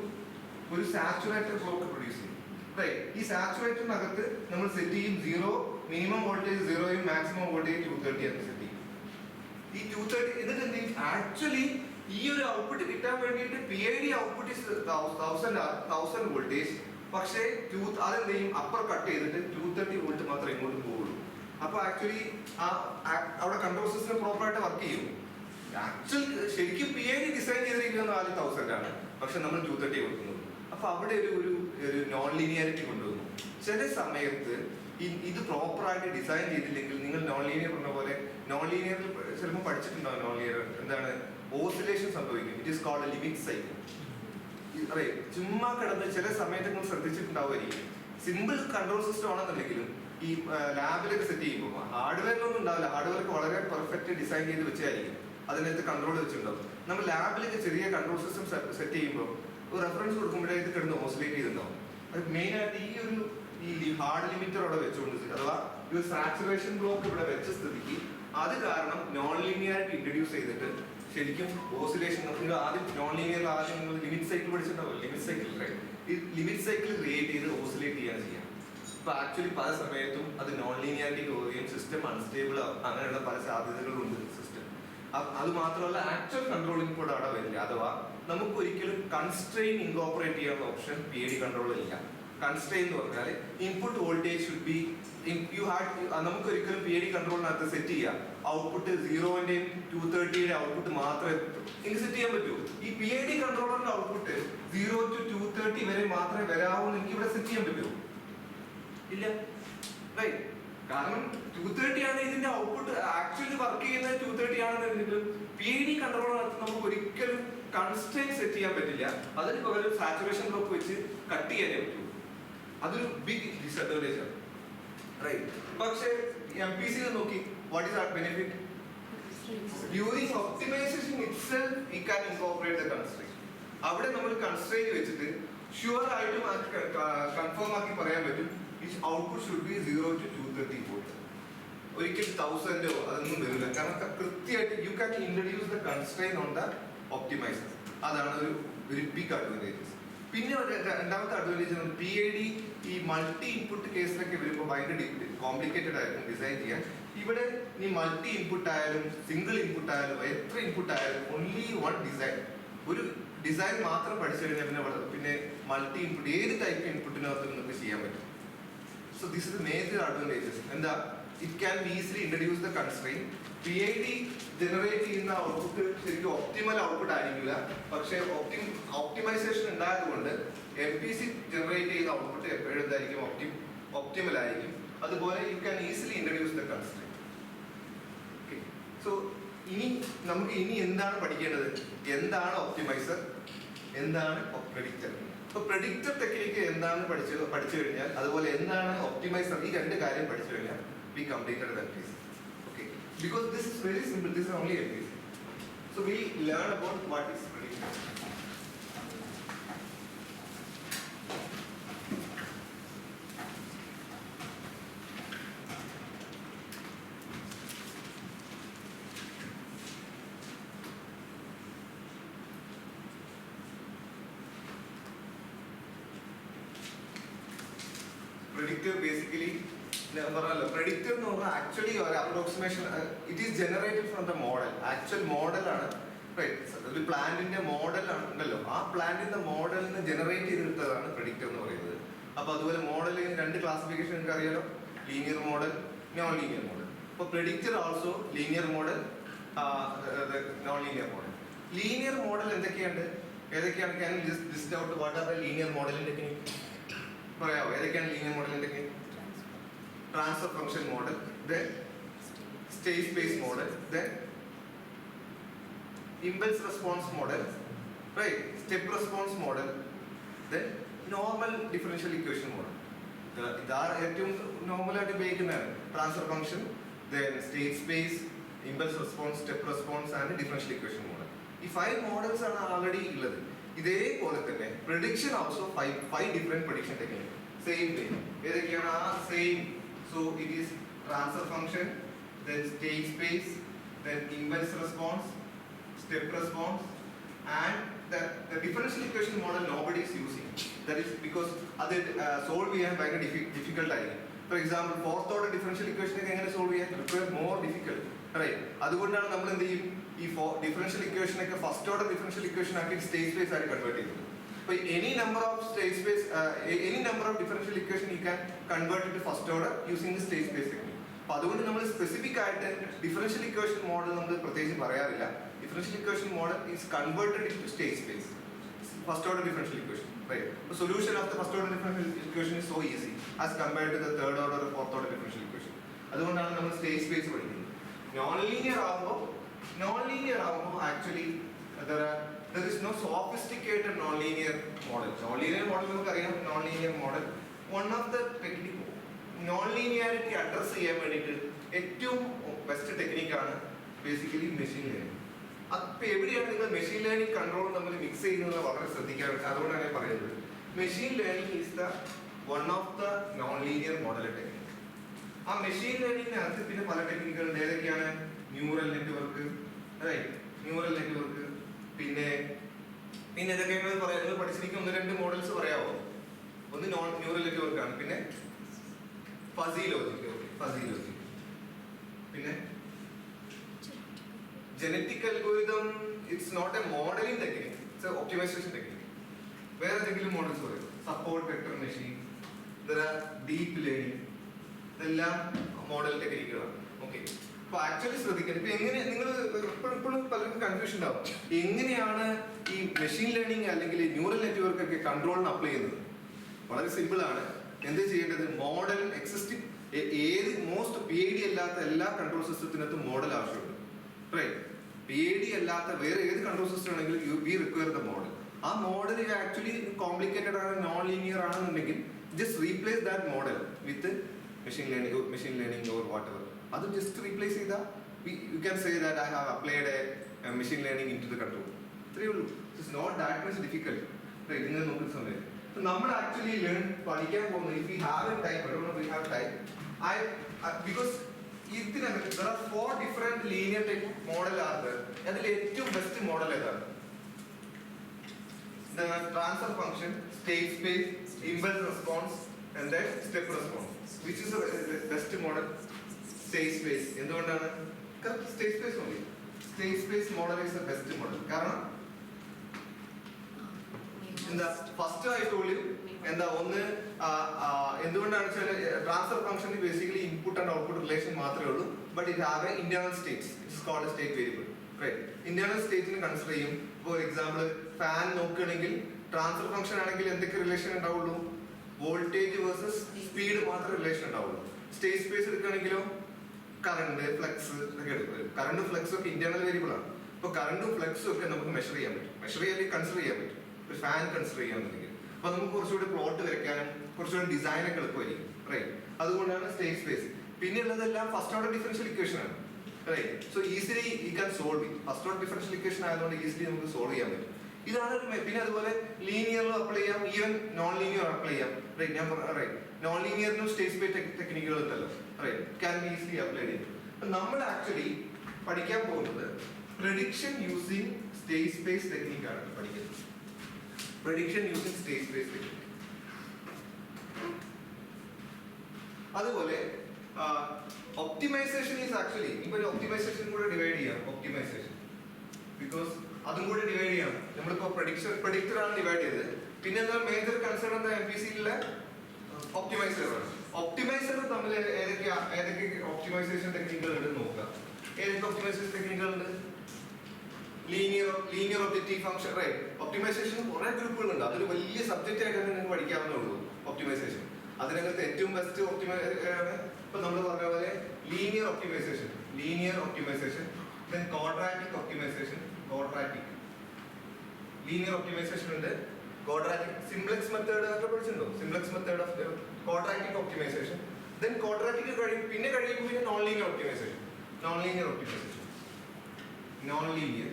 ഒരു സാച്ചുറേറ്റർ ബ്ലോക്ക് പ്രൊഡ്യൂസ് ചെയ്യും, റൈറ്റ്? ഈ സാച്ചുറേറ്ററിനകത്ത് നമ്മൾ സെറ്റ് ചെയ്യും 0, മിനിമം വോൾട്ടേജ് 0 മാക്സിമം വോൾട്ടേജ് 230 ആണ് സെറ്റ് ചെയ്യും. ഈ 230 എന്നിട്ട് എന്ത് ചെയ്യും? ആക്ച്വലി ഈ ഒരു ഔട്ട്പുട്ട് കിട്ടാൻ വേണ്ടിയിട്ട് PID ഔട്ട്പുട്ട് 1000 വോൾട്ടേജ്, പക്ഷേ അതെന്ത് ചെയ്യും? അപ്പർ കട്ട് ചെയ്തിട്ട് 230 വോൾട്ട് മാത്രമേ ഇങ്ങോട്ട് പോകുള്ളൂ. അപ്പൊ ആക്ച്വലി അവിടെ കൺട്രോൾ സിസ്റ്റം പ്രോപ്പറായിട്ട് വർക്ക് ചെയ്യും. ആക്ച്വലി ശരിക്കും PID ഡിസൈൻ ചെയ്തിരിക്കുന്നത് 4000 ആണ്, പക്ഷെ നമ്മൾ 230 കൊടുക്കുന്നത്. അപ്പൊ അവിടെ ഒരു നോൺ ലീനിയാരിറ്റി കൊണ്ടുവന്നു. ചില സമയത്ത് ഇത് പ്രോപ്പറായിട്ട് ഡിസൈൻ ചെയ്തില്ലെങ്കിൽ നിങ്ങൾ നോൺ ലീനിയർ പറഞ്ഞ പോലെ, നോൺ ലീനിയറിൽ ചിലപ്പോൾ പഠിച്ചിട്ടുണ്ടാവും. നോൺ ലീനിയർ എന്താണ്? ഓസിലേഷൻ സംഭവിക്കും. It is called limit cycle. ചുമ്മാ കിടന്ന് ചില സമയത്ത് നിങ്ങൾ ശ്രദ്ധിച്ചിട്ടുണ്ടാവുമായിരിക്കും. സിമ്പിൾ കൺട്രോൾ സിസ്റ്റം ആണെന്നുണ്ടെങ്കിലും ഈ ലാബിലൊക്കെ സെറ്റ് ചെയ്യുമ്പോൾ ഹാർഡ്വെയറിലൊന്നും ഉണ്ടാവില്ല. ഹാർഡ്വെയർക്ക് വളരെ പെർഫെക്റ്റ് ഡിസൈൻ ചെയ്ത് വെച്ചായിരിക്കും, അതിനകത്ത് കൺട്രോൾ വെച്ചിട്ടുണ്ടാവും. നമ്മൾ ലാബിലൊക്കെ ചെറിയ കൺട്രോൾ സിസ്റ്റം സെറ്റ് ചെയ്യുമ്പോൾ ഒരു റെഫറൻസ് കൊടുക്കുമ്പോഴേക്ക് കിടന്ന് ഓസിലേറ്റ് ചെയ്തിട്ടുണ്ടാവും. അത് മെയിനായിട്ട് ഈ ഹാർഡ് ലിമിറ്റർ അവിടെ വെച്ചുകൊണ്ട് അഥവാ ഈ ഒരു സാച്ചുറേഷൻ ബ്ലോക്ക് ഇവിടെ വെച്ച സ്ഥിതിക്ക് അത് കാരണം നോൺ ലീനിയാരിറ്റി ഇൻട്രൊഡ്യൂസ് ചെയ്തിട്ട് ശരിക്കും ഓസിലേഷൻ നിങ്ങൾ ആദ്യം നോൺ ലീനിയർ ആദ്യം നിങ്ങൾ ലിമിറ്റ് സൈക്കിൾ പഠിച്ചിട്ടുണ്ടാവും. ലിമിറ്റ് സൈക്കിൾ ഈ ലിമിറ്റ് സൈക്കിൾ ക്രിയേറ്റ് ചെയ്ത് ഓസിലേറ്റ് ചെയ്യാൻ ചെയ്യാം. ഇപ്പൊ ആക്ച്വലി പല സമയത്തും അത് നോൺ ലീനിയാരിറ്റി പോവുകയും സിസ്റ്റം അൺസ്റ്റേബിൾ അങ്ങനെയുള്ള പല സാധ്യതകളും ഉണ്ട് സിസ്റ്റം. അത് മാത്രമല്ല ആക്ച്വൽ കൺട്രോൾ ഇൻപുട്ട് അവിടെ വരില്ല. അഥവാ നമുക്ക് ഒരിക്കലും കൺസ്ട്രെയിൻ ഇൻകോപ്പറേറ്റ് ചെയ്യാനുള്ള ഓപ്ഷൻ PID കൺട്രോളിൽ ഇല്ല. കൺസ്ട്രെയിൻ എന്ന് പറഞ്ഞാൽ ഇൻപുട്ട് വോൾട്ടേജ് ഷുഡ് ബി നമുക്ക് ഒരിക്കലും PID കൺട്രോളിനകത്ത് സെറ്റ് ചെയ്യാം ഔട്ട്പുട്ട് 0-ന്റെയും 230-യുടെ ഔട്ട്പുട്ട് മാത്രമേ എനിക്ക് സെറ്റ് ചെയ്യാൻ പറ്റൂ. ഈ PID കൺട്രോളറിന്റെ ഔട്ട്പുട്ട് 0 to 230 വരെ മാത്രമേ വരാവൂ എന്ന് എനിക്ക് ഇവിടെ സെറ്റ് ചെയ്യാൻ പറ്റൂ. ഇല്ല, റൈറ്റ്? കാരണം 230 ആണ് ഇതിന്റെ ഔട്ട്പുട്ട് ആക്ച്വലി വർക്ക് ചെയ്യുന്നത് 230 ആണെന്നുണ്ടെങ്കിലും PID കൺട്രോളറിനകത്ത് നമുക്ക് ഒരിക്കലും കൺസ്ട്രെയിൻ സെറ്റ് ചെയ്യാൻ പറ്റില്ല. അതിന് പകരം സാച്ചുറേഷൻ ബ്ലോക്ക് വെച്ച് കട്ട് ചെയ്യാനേ പറ്റൂ. അതൊരു ബിഗ് ഡിസഡ്വാൻറ്റേജ് ആണ്, റൈറ്റ്? പക്ഷേ MPC നോക്കി what is our benefit? During optimization itself we can incorporate the constraint. അവിടെ നമ്മൾ കൺസ്ട്രെയിൻ വെച്ചിട്ട് ഷുവർ ആയിട്ടും കൺഫേം ആക്കി പറയാൻ പറ്റും output should be 0 to 230 volt. ഒരിക്കലും 1000 അതൊന്നും വരില്ല. കാരണം കൃത്യമായിട്ട് you can introduce the constrain on the optimiser. അതാണ് ഒരു ബിഗ് അഡ്വാൻറ്റേജസ്. പിന്നെ രണ്ടാമത്തെ അഡ്വാൻറ്റേജ് PID ഈ മൾട്ടി ഇൻപുട്ട് കേസിലൊക്കെ വരുമ്പോൾ ഭയങ്കര കോംപ്ലിക്കേറ്റഡ് ആയിരിക്കും ഡിസൈൻ ചെയ്യാൻ. ഇവിടെ ഈ മൾട്ടി ഇൻപുട്ട് ആയാലും സിംഗിൾ ഇൻപുട്ട് ആയാലും എത്ര ഇൻപുട്ട് ആയാലും ഓൺലി വൺ ഡിസൈൻ, ഒരു ഡിസൈൻ മാത്രം പഠിച്ചു കഴിഞ്ഞാൽ പിന്നെ മൾട്ടി ഇൻപുട്ട് ഏത് ടൈപ്പ് ഇൻപുട്ടിനകത്ത് നമുക്ക് ചെയ്യാൻ പറ്റും. So this is the major advantages. എന്താ? It can be easily introduce the constraint. PID generate ചെയ്യുന്ന ഔട്ട്പുട്ട് ശരിക്കും ഒപ്റ്റിമൽ ഔട്ട്പുട്ട് ആയിരിക്കില്ല. പക്ഷേ ഒപ്റ്റിമൈസേഷൻ ഉണ്ടായതുകൊണ്ട് MPC ജനറേറ്റ് ചെയ്യുന്ന ഔട്ട്പുട്ട് എപ്പോഴും എന്തായിരിക്കും? ഒപ്റ്റിമൽ ആയിരിക്കും. അതുപോലെ you can easily introduce the constraint. Okay, so നമുക്ക് എന്താണ് പഠിക്കേണ്ടത്? എന്താണ് ഒപ്റ്റിമൈസർ, എന്താണ് പ്രെഡിക്റ്റർ? ഇപ്പൊ പ്രെഡിക്റ്റർ ടെക്നിക്ക് എന്താണ് പഠിച്ചു കഴിഞ്ഞാൽ, അതുപോലെ എന്താണ് ഒപ്റ്റിമൈസർ, ഈ രണ്ട് കാര്യം പഠിച്ചു കഴിഞ്ഞാൽ we completed the MPC. Okay, because this is very simple, this is only MPC. So we learn about what is predictor. Predictor basically predictor എന്ന് പറഞ്ഞാൽ ആക്ച്വലി ഒരു approximation. It is generated from the model. Actual മോഡലാണ്, ഒരു പ്ലാന്റിന്റെ മോഡൽ ഉണ്ടല്ലോ, ആ പ്ലാന്റിന്റെ മോഡലിന് ജനറേറ്റ് ചെയ്തെടുത്തതാണ് പ്രെഡിക്റ്റർ എന്ന് പറയുന്നത്. അപ്പൊ അതുപോലെ മോഡലിന് രണ്ട് ക്ലാസിഫിക്കേഷൻ നിങ്ങൾക്ക് അറിയാലോ, linear model, non linear model. അപ്പൊ predictor also linear model, non linear model. Linear model ഏതൊക്കെയാണ്? Can list out what are the linear മോഡലിന്റെ ടെക്നിക് പറയാമോ? ഏതൊക്കെയാണ് ലീനിയർ മോഡലിന്റെ technique? Transfer function model, then state space model, then impulse response model, right? Step response model, then normal differential equation model. ഇതാണ് ഏറ്റവും നോർമലായിട്ട് ഉപയോഗിക്കുന്നതാണ്. Transfer function, then state space, impulse response, step response and differential equation model. ഈ 5 മോഡൽസ് ആണ് ആൾറെഡി ഉള്ളത്. ഇതേപോലെ തന്നെ prediction also 5 different prediction techniques. Same way. ഏതൊക്കെയാണ് ആ same? So it is transfer function, then state space, then impulse response, step response, and the differential equation model nobody is using. That is because അത് solve ചെയ്യാൻ ഭയങ്കര difficult ആയിരിക്കും. For example, fourth order differential equation എങ്ങനെ solve ചെയ്യാൻ? require more difficult, right? അതുകൊണ്ടാണ് നമ്മൾ എന്ത് ചെയ്യും, ഈ differential equation ഒക്കെ first order differential equation ആക്കി state space ആയിട്ട് കൺവേർട്ട് ചെയ്യുന്നത്. So any number of state space, any number of differential equation you can convert it to first order using the state space technique. അപ്പോൾ അതുകൊണ്ട് നമ്മൾ സ്പെസിഫിക് ആയിട്ട് ഡിഫറൻഷ്യൽ ഇക്വേഷൻ മോഡൽ നമ്മൾ പ്രത്യേകിച്ച് പറയാറില്ല. Differential equation model is converted into state space, first order differential equation, right? The solution of the first order differential equation is so easy as compared to the third order or fourth order differential equation. അതുകൊണ്ടാണ് നമ്മൾ സ്റ്റേറ്റ് സ്പേസ് പഠിക്കുന്നത്. നോൺ ലീനിയർ ആകുമ്പോൾ actually there is no sophisticated non-linear model. Non-linear model നമുക്കറിയാം. Non-linear model one of the technique non-linearity address ചെയ്യാൻ വേണ്ടിയിട്ട് ഏറ്റവും ബെസ്റ്റ് ടെക്നിക്കാണ് ബേസിക്കലി മെഷീൻ ലേണിംഗ്. അപ്പൊ എവിടെയാണ് നിങ്ങൾ മെഷീൻ ലേണിംഗ് കൺട്രോളും തമ്മിൽ മിക്സ് ചെയ്യുന്നത് വളരെ ശ്രദ്ധിക്കാറുണ്ട്. അതുകൊണ്ടാണ് ഞാൻ പറയുന്നത് machine learning is the one of the non linear model technique. ആ മെഷീൻ ലേണിംഗിനകത്ത് പിന്നെ പല ടെക്നിക്കുകളുണ്ട്. ഏതൊക്കെയാണ്? ന്യൂറൽ നെറ്റ്വർക്ക്, ന്യൂറൽ നെറ്റ്വർക്ക്, പിന്നെ ഇതൊക്കെയാണ് പറയാം. നിങ്ങൾ പഠിച്ചിരിക്കും 1-2 മോഡൽസ് പറയാമോ? ഒന്ന് ന്യൂറൽ നെറ്റ്വർക്ക് ആണ്, പിന്നെ ഫസി ലോജിക്, ഫസി ലോജിക്, പിന്നെ genetic algorithm. It's not a modeling technique, it's a optimization technique. വേറെ എന്തെങ്കിലും മോഡൽസ് പറയും? Support vector machine, deep learning, ഇതെല്ലാം മോഡൽ ടെക്നിക്കുകളാണ്. ഓക്കെ, അപ്പൊ ആക്ച്വലി ശ്രദ്ധിക്കണം. ഇപ്പൊ എങ്ങനെ നിങ്ങൾ ഇപ്പോഴും പലർക്കും കൺഫ്യൂഷൻ ഉണ്ടാവും, എങ്ങനെയാണ് ഈ മെഷീൻ ലേണിംഗ് അല്ലെങ്കിൽ ന്യൂറൽ നെറ്റ്വർക്ക് ഒക്കെ കൺട്രോളിന് അപ്ലൈ ചെയ്യുന്നത്? വളരെ സിമ്പിൾ ആണ്. എന്ത് ചെയ്യേണ്ടത്? മോഡൽ എക്സിസ്റ്റിംഗ് ഏത് മോസ്റ്റ് PID അല്ലാത്ത എല്ലാ കൺട്രോൾ സിസ്റ്റത്തിനകത്തും മോഡൽ ആവശ്യമുണ്ട്. റൈറ്റ്, PID അല്ലാത്ത വേറെ ഏത് കൺട്രോൾ സിസ്റ്റം ആണെങ്കിലും വി റിക്വയർ ദ മോഡൽ. ആ മോഡൽ ആക്ച്വലി കോംപ്ലിക്കേറ്റഡ് ആണ്, നോൺ ലീനിയർ ആണെന്നുണ്ടെങ്കിൽ just replace that model with machine learning or what ever. അത് ജസ്റ്റ് റീപ്ലേസ് ചെയ്താൽ you can say that I have applied A machine learning into the control. ഇത്രയേ ഉള്ളൂ. It's not that much difficult. നിങ്ങൾ നോക്കുന്ന സമയം നമ്മൾ ആക്ച്വലി പഠിക്കാൻ പോകുന്നത്, if you have a time, I don't know we have time, because ഇതിനകത്ത് there are 4 different linear type model are there. അതിൽ ഏറ്റവും ബെസ്റ്റ് മോഡൽ ഏതാണ്? The transfer function, state space, impulse response and then step response. Which is the best model? State space. എന്തുകൊണ്ടാണ്? Correct, state space only. State space model is the best model. കാരണം എന്താ? ഫസ്റ്റ് I told you എന്താ ഒന്ന് എന്തുകൊണ്ടാണ് വെച്ചാൽ transfer function basically input and output relation മാത്രമേ ഉള്ളൂ. But it have a internal states. It's called a state variable. Right, internal സ്റ്റേറ്റിന് കൺസിഡർ ചെയ്യും. ഫോർ എക്സാമ്പിൾ ഫാൻ നോക്കുകയാണെങ്കിൽ ട്രാൻസ്ഫർ ഫംഗ്ഷൻ ആണെങ്കിൽ എന്തൊക്കെ റിലേഷൻ ഉണ്ടാവുള്ളൂ? വോൾട്ടേജ് വേഴ്സസ് സ്പീഡ് മാത്രമേ റിലേഷൻ ഉണ്ടാവുള്ളൂ. സ്റ്റേറ്റ് സ്പേസ് എടുക്കുകയാണെങ്കിലോ കറണ്ട്, ഫ്ലക്സ് ഇതൊക്കെ എടുക്കും. കറണ്ട് ഫ്ലക്സ് ഒക്കെ ഇന്റേണൽ വേരിയബിൾ ആണ്. അപ്പോൾ കറണ്ടും ഫ്ലക്സും ഒക്കെ നമുക്ക് മെഷർ ചെയ്യാൻ പറ്റും. മെഷർ ചെയ്യാൻ കൺസിഡർ ചെയ്യാൻ പറ്റും. ഒരു ഫാൻ കൺസിഡർ ചെയ്യാന്നുണ്ടെങ്കിൽ അപ്പൊ നമുക്ക് കുറച്ചുകൂടി പ്ലോട്ട് വരയ്ക്കാനും കുറച്ചുകൂടി ഡിസൈൻ ഒക്കെ എളുപ്പമായിരിക്കും. റൈറ്റ്, അതുകൊണ്ടാണ് സ്റ്റേറ്റ് സ്പേസ്. പിന്നെ ഉള്ളതെല്ലാം ഫസ്റ്റ് ഓർഡർ ഡിഫറൻഷ്യൽ ഇക്വേഷൻ ആണ്. Right, so easily you can solve it. First order differential equation ആയതുകൊണ്ട് ഈസിലി നമുക്ക് സോൾവ് ചെയ്യാൻ പറ്റും. ഇതാണ് ഒരു. പിന്നെ അതുപോലെ ലീനിയറിലും അപ്ലൈ ചെയ്യാം, ഈവൻ നോൺ ലീനിയർ അപ്ലൈ ചെയ്യാം. റൈറ്റ്, ഞാൻ റൈറ്റ് നോൺ ലീനിയറിനും സ്റ്റേറ്റ് സ്പേസ് ടെക്നിക്കുകൾ ഉണ്ടല്ലോ. Right, can be easily apply ചെയ്യും. നമ്മൾ ആക്ച്വലി പഠിക്കാൻ പോകുന്നത് പ്രഡിക്ഷൻ യൂസിങ് സ്റ്റേറ്റ് സ്പേസ് ടെക്നിക്കാണ് പഠിക്കുന്നത്. Prediction using state space technique. അതുപോലെ ഒപ്റ്റിമൈസേഷൻ ഈസ് ആക്ച്വലി ഇപ്പൊ ഒപ്റ്റിമൈസേഷൻ കൂടെ ഡിവൈഡ് ചെയ്യാം. ഒപ്റ്റിമൈസേഷൻ ബിക്കോസ് അതും കൂടെ ഡിവൈഡ് ചെയ്യാം. നമ്മളിപ്പോ പ്രഡിക്റ്റർ ആണ് ഡിവൈഡ് ചെയ്തത്. പിന്നെ എന്താ മേജർ കൺസേൺ എന്താ? MPCയിലെ ഒപ്റ്റിമൈസർ ആണ്. ഒപ്റ്റിമൈസർ തമ്മിൽ ഏതൊക്കെ ഒപ്റ്റിമൈസേഷൻ ടെക്നിക്കുകൾ ഉണ്ട് നോക്കുക. ഏതൊക്കെ ഒപ്റ്റിമൈസേഷൻ ടെക്നിക്കുകൾ ഉണ്ട്? Linear objective function. Right, optimization കുറെ ഗ്രൂപ്പുകളുണ്ട്. അതൊരു വലിയ സബ്ജക്റ്റ് ആയിട്ട് നിങ്ങൾക്ക് പഠിക്കാവുന്നേ ഉള്ളൂ ഒപ്റ്റിമൈസേഷൻ. അതിനകത്ത് ഏറ്റവും ബെസ്റ്റ് ആണ് ഇപ്പൊ നമ്മൾ പറഞ്ഞ പോലെ linear optimization. then quadratic optimization. Linear optimization ഉണ്ട്, quadratic സിംപ്ലക്സ് മെത്തേഡ് ഒക്കെ പഠിച്ചിട്ടുണ്ടോ? Simplex method of quadratic optimization. then quadratic കഴിയും. പിന്നെ കഴിയുമ്പോൾ non linear optimization. Non linear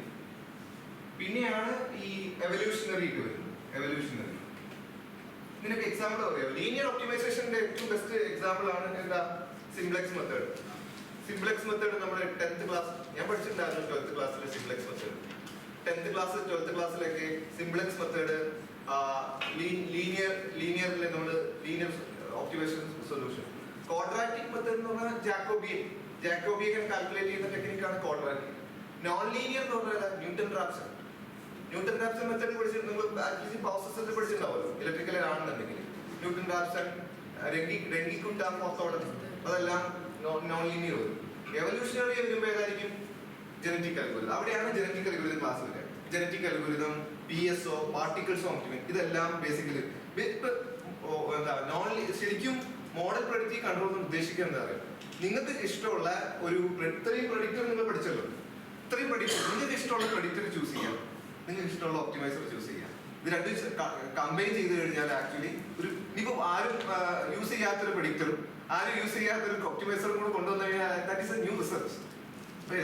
പിന്നെയാണ് ഈ എവല്യൂഷണറി വരുന്നത്. നിനക്ക് എക്സാമ്പിൾ പറയാം. ലീനിയർ ഒപ്റ്റിമൈസേഷന്റെ ഏറ്റവും ബെസ്റ്റ് എക്സാമ്പിൾ ആണ് എന്താ? സിംപ്ലക്സ് മെത്തേഡ് നമ്മുടെ 10th ക്ലാസ് ഞാൻ പഠിച്ചിട്ടുണ്ടായിരുന്നു. 12th ക്ലാസ്സിലെ simplex method. 10th class 12th ക്ലാസ്സിലൊക്കെ സിംപ്ലക്സ് മെത്തേഡ് ലീനിയറിലെ നമ്മൾ linear optimization solution. Quadratic method എന്ന് പറഞ്ഞാൽ ജാക്കോബിയൻ കാൽക്കുലേറ്റ് ചെയ്യുന്ന ടെക്നിക്കാണ് ക്വാഡ്രാറ്റിക്. നോൺ ലീനിയർ എന്ന് പറഞ്ഞാൽ ന്യൂട്ടൺ റാപ്സൺ മെത്തേഡ് പഠിച്ചിട്ട് നിങ്ങൾ പവർ സിസ്റ്റത്തിൽ പഠിച്ചിട്ടുണ്ടാവുമല്ലോ. ഇലക്ട്രിക്കൽ ആണെന്നുണ്ടെങ്കിൽ ന്യൂട്ടൺ റാപ്സൺ, രംഗിക്കുട്ട, അതെല്ലാം നോൺ ലീനിയർ വരും. എവല്യൂഷണറി വരുമ്പോൾ ഏതായിരിക്കും? Genetic algorithm. അവിടെയാണ് ജനറ്റിക് അൽഗോരിതം ക്ലാസ് വരിക. Genetic algorithm, PSO, particles optimise, ഇതെല്ലാം ബേസിക്കലി ശരിക്കും മോഡൽ പ്രഡിക്റ്റീവ് കൺട്രോൾ എന്ന് ഉദ്ദേശിക്കുന്നത് എന്താ പറയുക? നിങ്ങൾക്ക് ഇഷ്ടമുള്ള ഒരു ഇത്രയും പ്രഡിക്റ്റർ നിങ്ങൾ പഠിച്ചല്ലോ. ഇത്രയും പ്രഡിക്റ്റർ നിങ്ങൾക്ക് ഇഷ്ടമുള്ള പ്രഡിക്റ്റർ ചൂസ് ചെയ്യാം, നിങ്ങൾക്ക് ഇഷ്ടമുള്ള ഒപ്റ്റിമൈസർ ചൂസ് ചെയ്യാം. ഇത് രണ്ടും കമ്പൈൻ ചെയ്ത് കഴിഞ്ഞാൽ ആക്ച്വലി ഒരു ഇനിയിപ്പോ ആരും യൂസ് ചെയ്യാത്തൊരു പ്രഡിക്റ്ററും ആരും യൂസ് ചെയ്യാത്തൊരു ഒപ്റ്റിമൈസറും കൂടെ കൊണ്ടുവന്നു കഴിഞ്ഞാൽ that is a new research.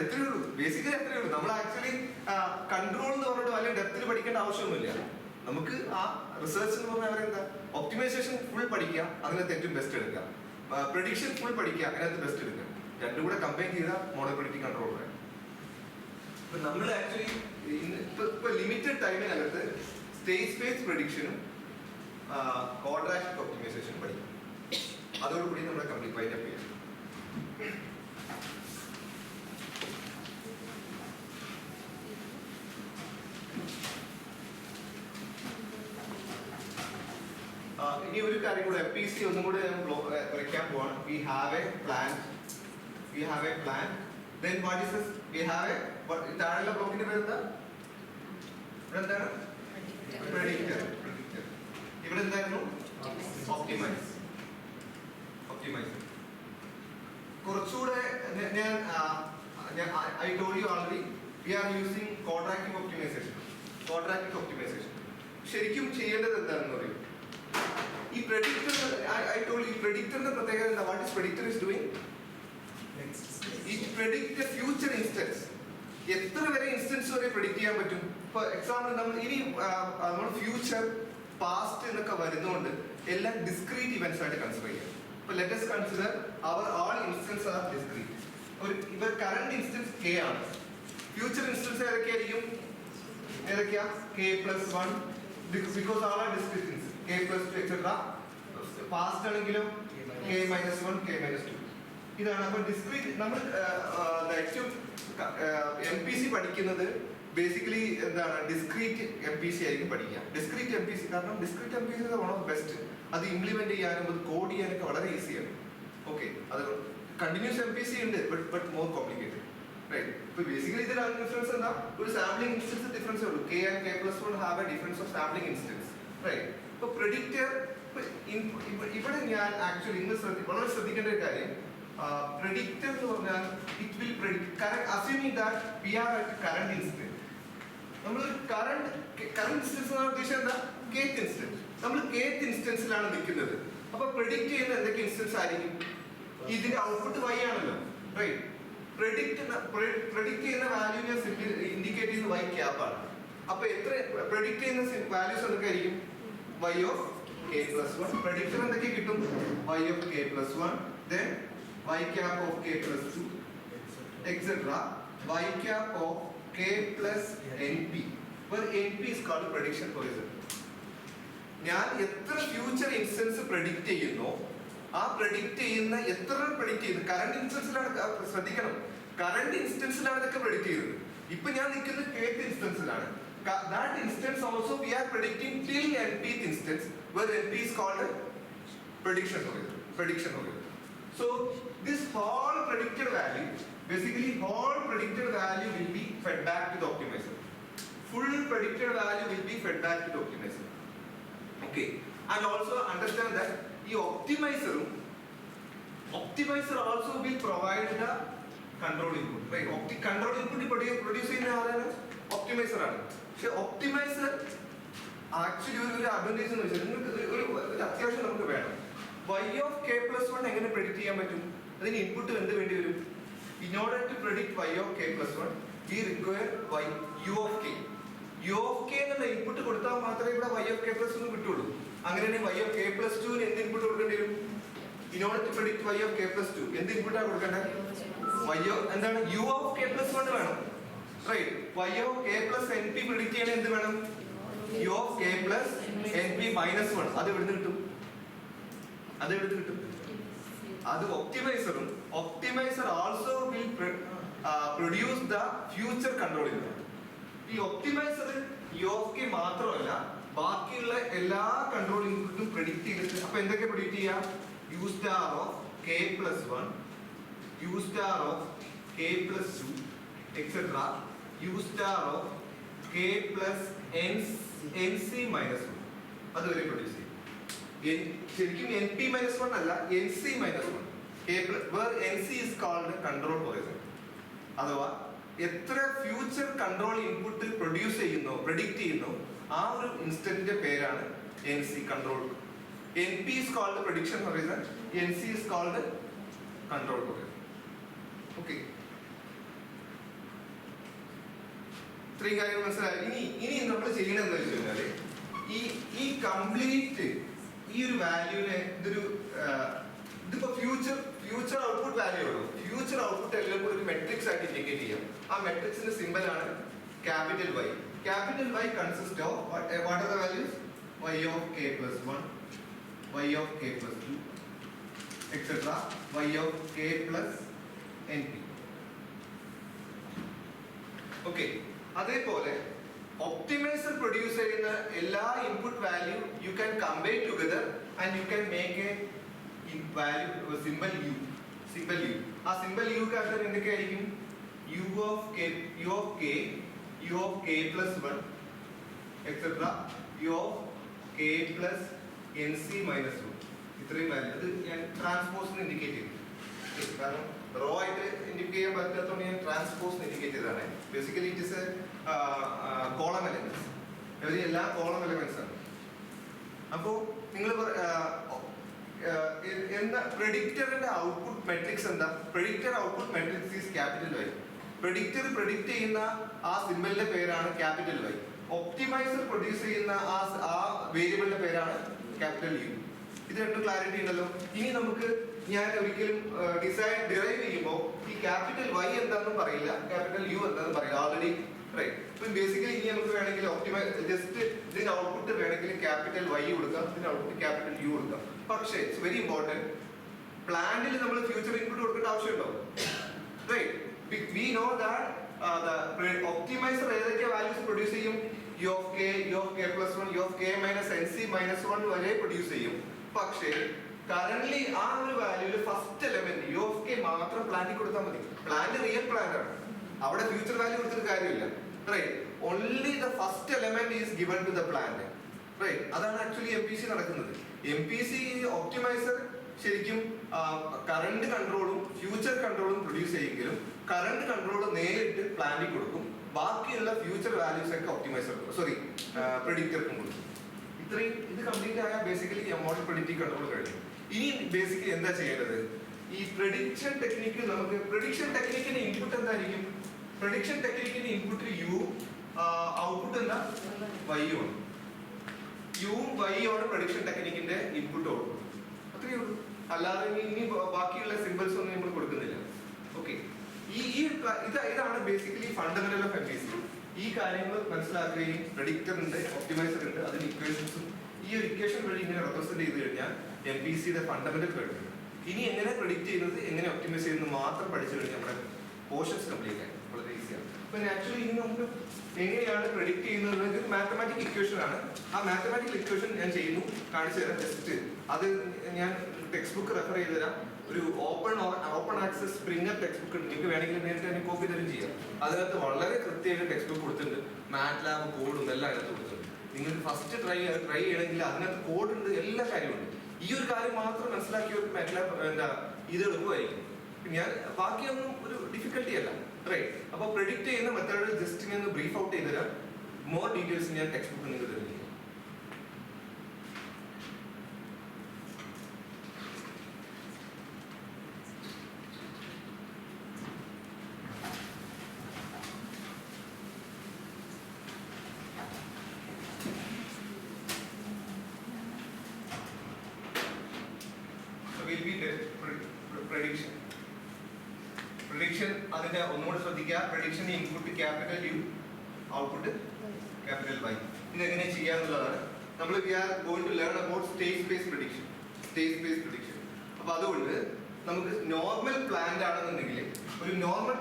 എത്രയേ ഉള്ളൂ, ബേസിക്കലി എത്രയേ ഉള്ളൂ. നമ്മൾ ആക്ച്വലി കൺട്രോൾ എന്ന് പറഞ്ഞിട്ട് വലിയ ഡെപ്തിൽ പഠിക്കേണ്ട ആവശ്യമൊന്നുമില്ല. നമുക്ക് ആ റിസർച്ച് എന്ന് പറഞ്ഞാൽ അവരെന്താ ഒപ്റ്റിമൈസേഷൻ ഫുൾ പഠിക്കുക, അതിനകത്ത് ഏറ്റവും ബെസ്റ്റ് എടുക്കുക. പ്രഡിക്ഷൻ ഫുൾ പഠിക്കുക, അതിനകത്ത് ബെസ്റ്റ് എടുക്കുക. രണ്ടും കൂടെ കമ്പൈൻ ചെയ്ത മോഡൽ പ്രെഡിക്റ്റിംഗ് കൺട്രോൾ പറയാം. ഇപ്പൊ നമ്മൾ ആക്ച്വലി ഇപ്പൊ ലിമിറ്റഡ് ടൈമിനകത്ത് സ്റ്റേറ്റ് സ്പേസ് പ്രഡിക്ഷനും ക്വാഡ്രാറ്റിക് ഒപ്റ്റിമൈസേഷനും പഠിക്കും. അതോടുകൂടി നമ്മളെ കംപ്ലീറ്റ് വൈൻഡപ്പ് ചെയ്യാം. ഇനി ഒരു കാര്യം കൂടെ FPC ഒന്നും കൂടെ വരയ്ക്കാൻ പോവാണ്. We have A plan then what is this? We have a താഴെയുള്ള ബ്ലോക്കിന്റെ പേര് എന്താ? ഇവിടെ എന്താണ്? Predictor. ഇവിടെ എന്തായിരുന്നു? Optimize. കുറച്ചുകൂടെ I told you already we are using quadratic optimization. ശരിക്കും ചെയ്യേണ്ടത് എന്താണെന്ന് പറയും. ഈ predictor I told you predictorന്റെ പ്രത്യേകത എന്താ? What is predictor is doing? It predict a future instance. എത്ര വരെ ഇൻസ്റ്റൻസ് വരെ പ്രെഡിക്റ്റ് ചെയ്യാൻ പറ്റും? ഇപ്പൊ എക്സാമ്പിൾ നമ്മൾ ഇനി നമ്മൾ ഫ്യൂച്ചർ പാസ്റ്റ് എന്നൊക്കെ വരുന്നതുകൊണ്ട് എല്ലാം ഡിസ്ക്രീറ്റ് ഇവന്റ്സ് ആയിട്ട് കൺസിഡർ ചെയ്യാം. ഇപ്പൊ let us consider our all instances are discrete. ഇവർ കറന്റ് ഇൻസ്റ്റൻസ് k ആണ്. ഫ്യൂച്ചർ ഇൻസ്റ്റൻസ് ഏതൊക്കെയായിരിക്കും? ഏതൊക്കെയാ? k+1 because all are discrete instances. k+2 etc. Past ആണെങ്കിലും k-1 k-2. ഇതാണ്. അപ്പൊ ഡിസ്ക്രീറ്റ് നമ്മൾ ഏറ്റവും MPC പഠിക്കുന്നത് ബേസിക്കലി എന്താണ്? ഡിസ്ക്രീറ്റ് MPC ആയിരിക്കും പഠിക്കുക. ഡിസ്ക്രീറ്റ് MPC കാരണം discrete MPC is one of the best. അത് ഇംപ്ലിമെന്റ് ചെയ്യാനും അത് കോഡ് ചെയ്യാനൊക്കെ വളരെ ഈസിയാണ്. ഓക്കെ, അത് കണ്ടിന്യൂസ് MPC ഉണ്ട് ബട്ട് മോർ കോംപ്ലിക്കേറ്റഡ്, റൈറ്റ്? ഇപ്പൊ ബേസിക്കലി ഇതിൽ ഡിഫറൻസ് എന്താ? ഒരു സാമ്പിളിംഗ് ഇൻസ്റ്റൻസ് ഡിഫറൻസ് ഉള്ളൂ. k and k+1 have a difference of sampling instance, right? ഇപ്പൊ പ്രെഡിക്റ്റർ ഇവിടെ ഞാൻ ആക്ച്വലി ഇന്ന് വളരെ ശ്രദ്ധിക്കേണ്ട ഒരു കാര്യം, predictor എന്ന് പറഞ്ഞാൽ it will predict correct assuming that we are at current instant. നമ്മൾ current instance എന്ന് ഉദ്ദേശിച്ചത് എന്താ? kth instant. നമ്മൾ kth ഇൻസ്റ്റൻസിലാണ് നിൽക്കുന്നത്. അപ്പൊ predict ചെയ്യുന്ന എന്തൊക്കെ ഇൻസ്റ്റൻസ് ആയിരിക്കും? ഇതിന്റെ ഔട്ട്പുട്ട് y ആണല്ലോ, റൈറ്റ്? predict ചെയ്യുന്ന വാല്യൂ ഞാൻ ഇൻഡിക്കേറ്റ് ചെയ്യുന്ന y ക്യാപ്പ് ആണ്. അപ്പൊ എത്ര predict ചെയ്യുന്ന വാല്യൂസ് എന്തൊക്കെ ആയിരിക്കും? y of k+1. predictor എന്തൊക്കെ കിട്ടും? y of k+1, then y cap of k+2 etc. y cap of k plus np, where np is called prediction horizon. ഞാൻ എത്ര ഫ്യൂച്ചർ ഇൻസ്റ്റൻസ് പ്രെഡിക്റ്റ് ചെയ്യുന്നു, ആ പ്രെഡിക്റ്റ് ചെയ്യുന്ന എത്ര പ്രെഡിക്റ്റ് ചെയ്യുന്നു കറണ്ട് ഇൻസ്റ്റൻസിലാണ്. ശ്രദ്ധിക്കണം, കറണ്ട് ഇൻസ്റ്റൻസിലാണ് ഇതൊക്കെ പ്രെഡിക്റ്റ് ചെയ്യുന്നത്. ഇപ്പൊ ഞാൻ നിൽക്കുന്നത് kth ഇൻസ്റ്റൻസിലാണ്. that instance also we are predicting till npth instance, where np is called prediction horizon. So this whole predicted value, basically whole predicted value will be fed back to the optimizer. Full predicted value will be fed back to the optimizer. Okay, and also understand that the optimizer also will provide the control input, right? Control input produce ചെയ്യുന്ന ആരാണ്? optimizer ആണ്. പക്ഷെ optimizer actually ഒരു advantage എന്ന് വെച്ചാൽ നിങ്ങൾക്ക് ഒരു അത്യാവശ്യം നമുക്ക് വേണം. y of k+1 എങ്ങനെ പ്രെഡിക്റ്റ് ചെയ്യാൻ പറ്റും? അതിന് ഇൻപുട്ട് എന്ത് വേണ്ടി വരും? In order to predict y of k+1 we require u of k എന്നുള്ള ഇൻപുട്ട് കൊടുത്താൽ മാത്രമേ ഇവിടെ y of k+1 കിട്ടുള്ളൂ. അങ്ങനെയാണെങ്കിൽ y of k+2 ന് എന്ത് ഇൻപുട്ട് കൊടുക്കേണ്ടി വരും? In order to predict y of k+2 എന്ത് ഇൻപുട്ടാണ് കൊടുക്കേണ്ടത്? എന്താണ്? u of k+1 വേണം, right? y of k+np predict ചെയ്യണേ എന്ത് വേണം? u of k+np-1. അത് എവിടുന്ന് കിട്ടും? അത് optimizer also will produce the future control input. ഈ optimizer u of k മാത്രമല്ല ബാക്കിയുള്ള എല്ലാ കൺട്രോൾ ഇൻപുട്ടും പ്രെഡിക്റ്റ് ചെയ്തിട്ട് അപ്പൊ എന്തൊക്കെ പ്രെഡിക്റ്റ് ചെയ്യാം? u star of k+1, u star of k+2 etc. u star of k+nc-1 അതുവരെ പ്രൊഡ്യൂസ് ചെയ്യും. ശരിക്കും np-1 അല്ല, nc-1, where nc is called control horizon. അഥവാ എത്ര ഫ്യൂച്ചർ കൺട്രോൾ ഇൻപുട്ട് പ്രൊഡ്യൂസ് ചെയ്യുന്നു, പ്രെഡിക്റ്റ് ചെയ്യുന്നു, ആ ഒരു ഇൻസ്റ്റന്റിന്റെ പേരാണ് nc control. np is called prediction horizon, nc is called control horizon. Okay, ഇത്രയും കാര്യങ്ങൾ മനസ്സിലായി. ഇനി നമ്മൾ ചെയ്യണത് എന്താ വെച്ച് കഴിഞ്ഞാല് ഈ കംപ്ലീറ്റ് ഈ ഒരു വാല്യൂവിനെ ഇതിപ്പോ ഫ്യൂച്ചർ ഔട്ട്പുട്ട് വാല്യൂ ഉള്ളൂ. ഫ്യൂച്ചർ ഔട്ട്പുട്ട് എല്ലാം കൂടി ഒരു മെട്രിക്സ് ആയിട്ട് ഇൻഡിക്കേറ്റ് ചെയ്യാം. ആ മെട്രിക്സിന്റെ സിമ്പൽ ആണ് capital Y. Capital Y consist of what are the values? y of k plus 1, y of k plus 2, etc. y of k plus np. Okay. അതേപോലെ ഒപ്റ്റിമൈസർ പ്രൊഡ്യൂസ് ചെയ്യുന്ന എല്ലാ input value you can combine together and you can make a value symbol U. ആ സിമ്പൽ യു കാരണം എന്തൊക്കെയായിരിക്കും? u of k plus 1, etc. u of k plus nc minus 1. ഇത്രയും വാല്യൂ അത് ഞാൻ ട്രാൻസ്പോസിന് ഇൻഡിക്കേറ്റ് ചെയ്തു. കാരണം റോ ആയിട്ട് ഇൻഡിക്കേറ്റ് ചെയ്യാൻ പറ്റാത്തതുകൊണ്ട് ഞാൻ ട്രാൻസ്പോസിന് ഇൻഡിക്കേറ്റ് ചെയ്തതാണ്. Basically it is column elements. എല്ലാ കോളം എലമെന്റ്സ് ആണ്. അപ്പോൾ നിങ്ങൾ എന്താ പ്രെഡിക്റ്ററിന്റെ ഔട്ട്പുട്ട് മെട്രിക്സ് എന്താ? Predictor output matrix is capital Y. Predictor predict ചെയ്യുന്ന ആ സിമ്പലിന്റെ പേരാണ് ക്യാപിറ്റൽ വൈ. ഒപ്റ്റിമൈസർ പ്രൊഡ്യൂസ് ചെയ്യുന്ന ആ വേരിയബിളിന്റെ പേരാണ് ക്യാപിറ്റൽ യു. ഇത് രണ്ടും ക്ലാരിറ്റി ഉണ്ടല്ലോ. ഇനി നമുക്ക് ഞാൻ ഒരിക്കലും ഡിറൈവ് ചെയ്യുമ്പോൾ ഈ ക്യാപിറ്റൽ വൈ എന്താണെന്നും പറയില്ല, ക്യാപിറ്റൽ യു എന്താണെന്ന് പറയില്ല. Already right. ഇപ്പം ബേസിക്കലി ഇനി നമുക്ക് വേണമെങ്കിൽ ജസ്റ്റ് ഇതിന് ഔട്ട്പുട്ട് വേണമെങ്കിൽ ക്യാപിറ്റൽ വൈ കൊടുക്കാം, ഇതിന് ഔട്ട്പുട്ട് ക്യാപിറ്റൽ യു കൊടുക്കാം. പക്ഷേ ഇറ്റ്സ് വെരി ഇമ്പോർട്ടൻറ്റ്, പ്ലാനിൽ നമ്മൾ ഫ്യൂച്ചർ ഇൻപുട്ട് കൊടുക്കേണ്ട ആവശ്യമുണ്ടോ? Right. We know that optimizer ഏതൊക്കെ വാല്യൂസ് പ്രൊഡ്യൂസ് ചെയ്യും? u of k, u of k plus 1, u of k minus nc minus 1 വരെ പ്രൊഡ്യൂസ് ചെയ്യും. പക്ഷേ കറന്റ്ലി ആ ഒരു വാല്യൂല് first element u of k മാത്രം പ്ലാനിൽ കൊടുത്താൽ മതി. പ്ലാന്റ് റിയൽ പ്ലാന്റ് ആണ്, അവിടെ ഫ്യൂച്ചർ വാല്യൂ കൊടുത്തിട്ട് കാര്യമില്ല. Right. Only the first element is given to the plant. Right. അതാണ് ആക്ച്വലി MPC നടക്കുന്നത്. MPC ഒപ്റ്റിമൈസർ ശരിക്കും കറണ്ട് കൺട്രോളും ഫ്യൂച്ചർ കൺട്രോളും പ്രൊഡ്യൂസ് ചെയ്യെങ്കിലും കറണ്ട് കൺട്രോൾ നേരിട്ട് പ്ലാനിൽ കൊടുക്കും, ബാക്കിയുള്ള ഫ്യൂച്ചർ വാല്യൂസ് ഒക്കെ ഒപ്റ്റിമൈസർ പ്രെഡിക്റ്റർക്കും കൊടുക്കും. ഇത്രയും ഇത് കംപ്ലീറ്റ് ആയ ബേസിക്കലി മോഡൽ പ്രെഡിക്റ്റീവ് കൺട്രോൾ കഴിഞ്ഞു. ഇനി ബേസിക്കലി എന്താ ചെയ്യേണ്ടത്? ഈ പ്രഡിക്ഷൻ ടെക്നിക്ക് നമുക്ക് പ്രഡിക്ഷൻ ടെക്നിക്കിന്റെ ഇൻപുട്ട് എന്തായിരിക്കും? പ്രഡിക്ഷൻ ടെക്നിക്കിന്റെ ഇൻപുട്ട് യു, ഔട്ട്പുട്ട് എന്താ? വൈയും ആണ്. യുവും വൈയും ആണ് പ്രഡിക്ഷൻ ടെക്നിക്കിന്റെ ഇൻപുട്ട് ഔട്ട്പുട്ട്. അത്രയേ ഉള്ളൂ. അല്ലാതെ ഇനി ബാക്കിയുള്ള സിമ്പിൾസ് ഒന്നും നമ്മൾ കൊടുക്കുന്നില്ല. ഓക്കെ. ഇതാണ് ബേസിക്കലി ഫണ്ടമെന്റൽ ഓഫ് MPC. ഈ കാര്യങ്ങൾ മനസ്സിലാക്കുകയും പ്രഡിക്റ്റർ ഉണ്ട്, ഒപ്റ്റിമൈസർ ഉണ്ട്, അതിന് ഇക്വേഷൻസും ഈ ഒരു ഇക്വേഷൻ വഴി ഇങ്ങനെ റെപ്രസെന്റ് ചെയ്ത് കഴിഞ്ഞാൽ MPCയുടെ ഫണ്ടമെന്റൽ കഴിഞ്ഞു. ഇനി എങ്ങനെ പ്രഡിക്റ്റ് ചെയ്യുന്നത്, എങ്ങനെ ഒപ്റ്റിമൈസ് ചെയ്യുന്നത് മാത്രം പഠിച്ചു കഴിഞ്ഞാൽ നമ്മുടെ പോർഷൻസ് കംപ്ലീറ്റ് ആയി വളരെ ഈസിയാണ്. അപ്പൊ ആക്ച്വലി ഇനി നമുക്ക് എങ്ങനെയാണ് പ്രഡിക്റ്റ് ചെയ്യുന്നത്? ഒരു മാത്തമാറ്റിക് ഇക്വേഷൻ ആണ്. ആ മാത്തമാറ്റിക്കൽ ഇക്വേഷൻ ഞാൻ ചെയ്യുന്നു, കാണിച്ചു തരാം. ജസ്റ്റ് അത് ഞാൻ ടെക്സ്റ്റ് ബുക്ക് റെഫർ ചെയ്ത് തരാം. ഒരു open access sprinkler text book ഉണ്ട്, നിങ്ങൾക്ക് വേണമെങ്കിൽ നേരിട്ട് തന്നെ കോപ്പി തരും ചെയ്യാം. അതിനകത്ത് വളരെ കൃത്യമായിട്ട് ടെക്സ്റ്റ് ബുക്ക് കൊടുത്തിട്ടുണ്ട്, മാറ്റ്ലാബ് കോഡും എല്ലാം അതിനകത്ത് കൊടുത്തിട്ടുണ്ട്. നിങ്ങൾക്ക് ഫസ്റ്റ് ട്രൈ ചെയ്യണമെങ്കിൽ അതിനകത്ത് കോഡ് ഉണ്ട്, എല്ലാ കാര്യമുണ്ട്. ഈ ഒരു കാര്യം മാത്രം മനസ്സിലാക്കിയവർക്ക് മാറ്റ്ലാബ് ഇത് എളുപ്പമായിരിക്കും. ഞാൻ ബാക്കിയൊന്നും ഒരു ഡിഫിക്കൽട്ടി അല്ല. റൈറ്റ്. അപ്പോൾ പ്രെഡിക്റ്റ് ചെയ്യുന്ന മെത്തേഡ് ജസ്റ്റ് ഞാൻ ബ്രീഫ് ഔട്ട് ചെയ്ത് തരാം. മോർ ഡീറ്റെയിൽസ് ഞാൻ ടെക്സ്റ്റ് ബുക്ക് നിങ്ങൾക്ക് തരുന്നില്ല. പ്രഡിക്ഷൻ അതിന്റെ ഒന്നുകൂടെ ശ്രദ്ധിക്കുക. പ്രഡിക്ഷന്റെ input capital U, output capital Y. ഇതെങ്ങനെ ചെയ്യാന്നുള്ളതാണ്. നമ്മൾ we are going to learn about state space prediction. അപ്പൊ അതുകൊണ്ട് നമുക്ക് നോർമൽ പ്ലാന്റ് ആണെന്നുണ്ടെങ്കിൽ ഒരു നോർമൽ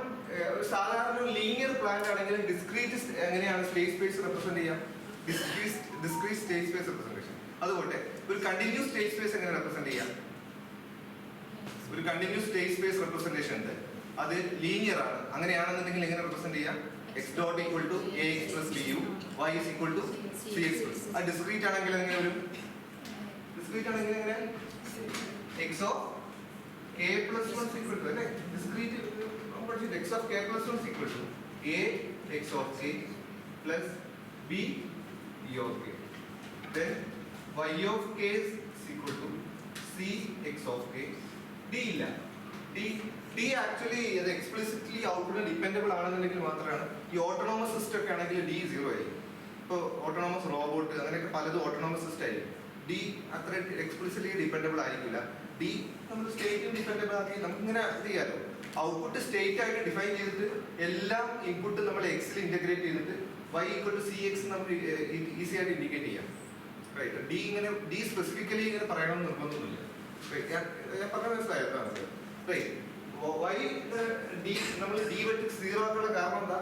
സാധാരണ ഒരു ലീനിയർ പ്ലാന്റ് ആണെങ്കിൽ ഡിസ്ക്രീറ്റ് എങ്ങനെയാണ് സ്റ്റേറ്റ് സ്പേസ് റെപ്രസെന്റ് ചെയ്യാം? Discrete state space representation. അതുകൊണ്ട് ഒരു കണ്ടിന്യൂസ് സ്റ്റേറ്റ് സ്പേസ് എങ്ങനെ റെപ്രസെന്റ് ചെയ്യാം? ഒരു കണ്ടിന്യൂസ് സ്റ്റേറ്റ് സ്പേസ് റെപ്രസെന്റേഷൻ ഉണ്ട്, അത് ലീനിയർ ആണ്. അങ്ങനെയാണെന്നുണ്ടെങ്കിൽ എങ്ങനെ റെപ്രസെന്റ് ചെയ്യാം? x dot equal to ax plus bu, y is equal to cx plus. അത് ഡിസ്ക്രീറ്റ് ആണെങ്കിൽ എങ്ങനെ വരും? ഡിസ്ക്രീറ്റ് ആണെങ്കിൽ എങ്ങനെ? x of k plus 1 equal to അല്ലേ? Discrete x of k plus 1 equal to a x of k plus b of k. Then y of k is equal to c x of k. d ഇല്ല, d ഡി ആക്ച്വലി അത് എക്സ്പ്ലിസിറ്റ്ലി ഔട്ട്പുട്ട് ഡിപ്പെൻഡബിൾ ആണെന്നുണ്ടെങ്കിൽ മാത്രമാണ് ഈ ഓട്ടോണോമസ് സിസ്റ്റം ഒക്കെ ആണെങ്കിൽ ഡി 0 ആയിരിക്കും. ഇപ്പോൾ ഓട്ടോണോമസ് റോബോട്ട് അങ്ങനെയൊക്കെ പലതും ഓട്ടോണോമസ് സിസ്റ്റം ആയിരിക്കും. ഡി അത്ര എക്സ്പ്ലിസിറ്റ്ലി ഡിപ്പെൻഡബിൾ ആയിരിക്കില്ല. ഡി നമ്മൾ സ്റ്റേറ്റും ഡിപ്പെൻഡബിൾ ആക്കി നമുക്കിങ്ങനെ ഇത് ചെയ്യാമല്ലോ. ഔട്ട്പുട്ട് സ്റ്റേറ്റ് ആയിട്ട് ഡിഫൈൻ ചെയ്തിട്ട് എല്ലാം ഇൻപുട്ട് നമ്മൾ എക്സിൽ ഇന്റഗ്രേറ്റ് ചെയ്തിട്ട് y = cx നമുക്ക് ഈസി ആയിട്ട് ഇൻഡിക്കേറ്റ് ചെയ്യാം. റൈറ്റ്. ഡി ഇങ്ങനെ ഡി സ്പെസിഫിക്കലി ഇങ്ങനെ പറയണമെന്ന് നിർബന്ധമൊന്നുമില്ല. ഞാൻ പറഞ്ഞ മനസ്സിലായോ? റൈറ്റ്. y ഡി നമ്മൾ ഡി വെർട്ടിക്സ് 0 ആക്കാനുള്ള കാരണം എന്താ?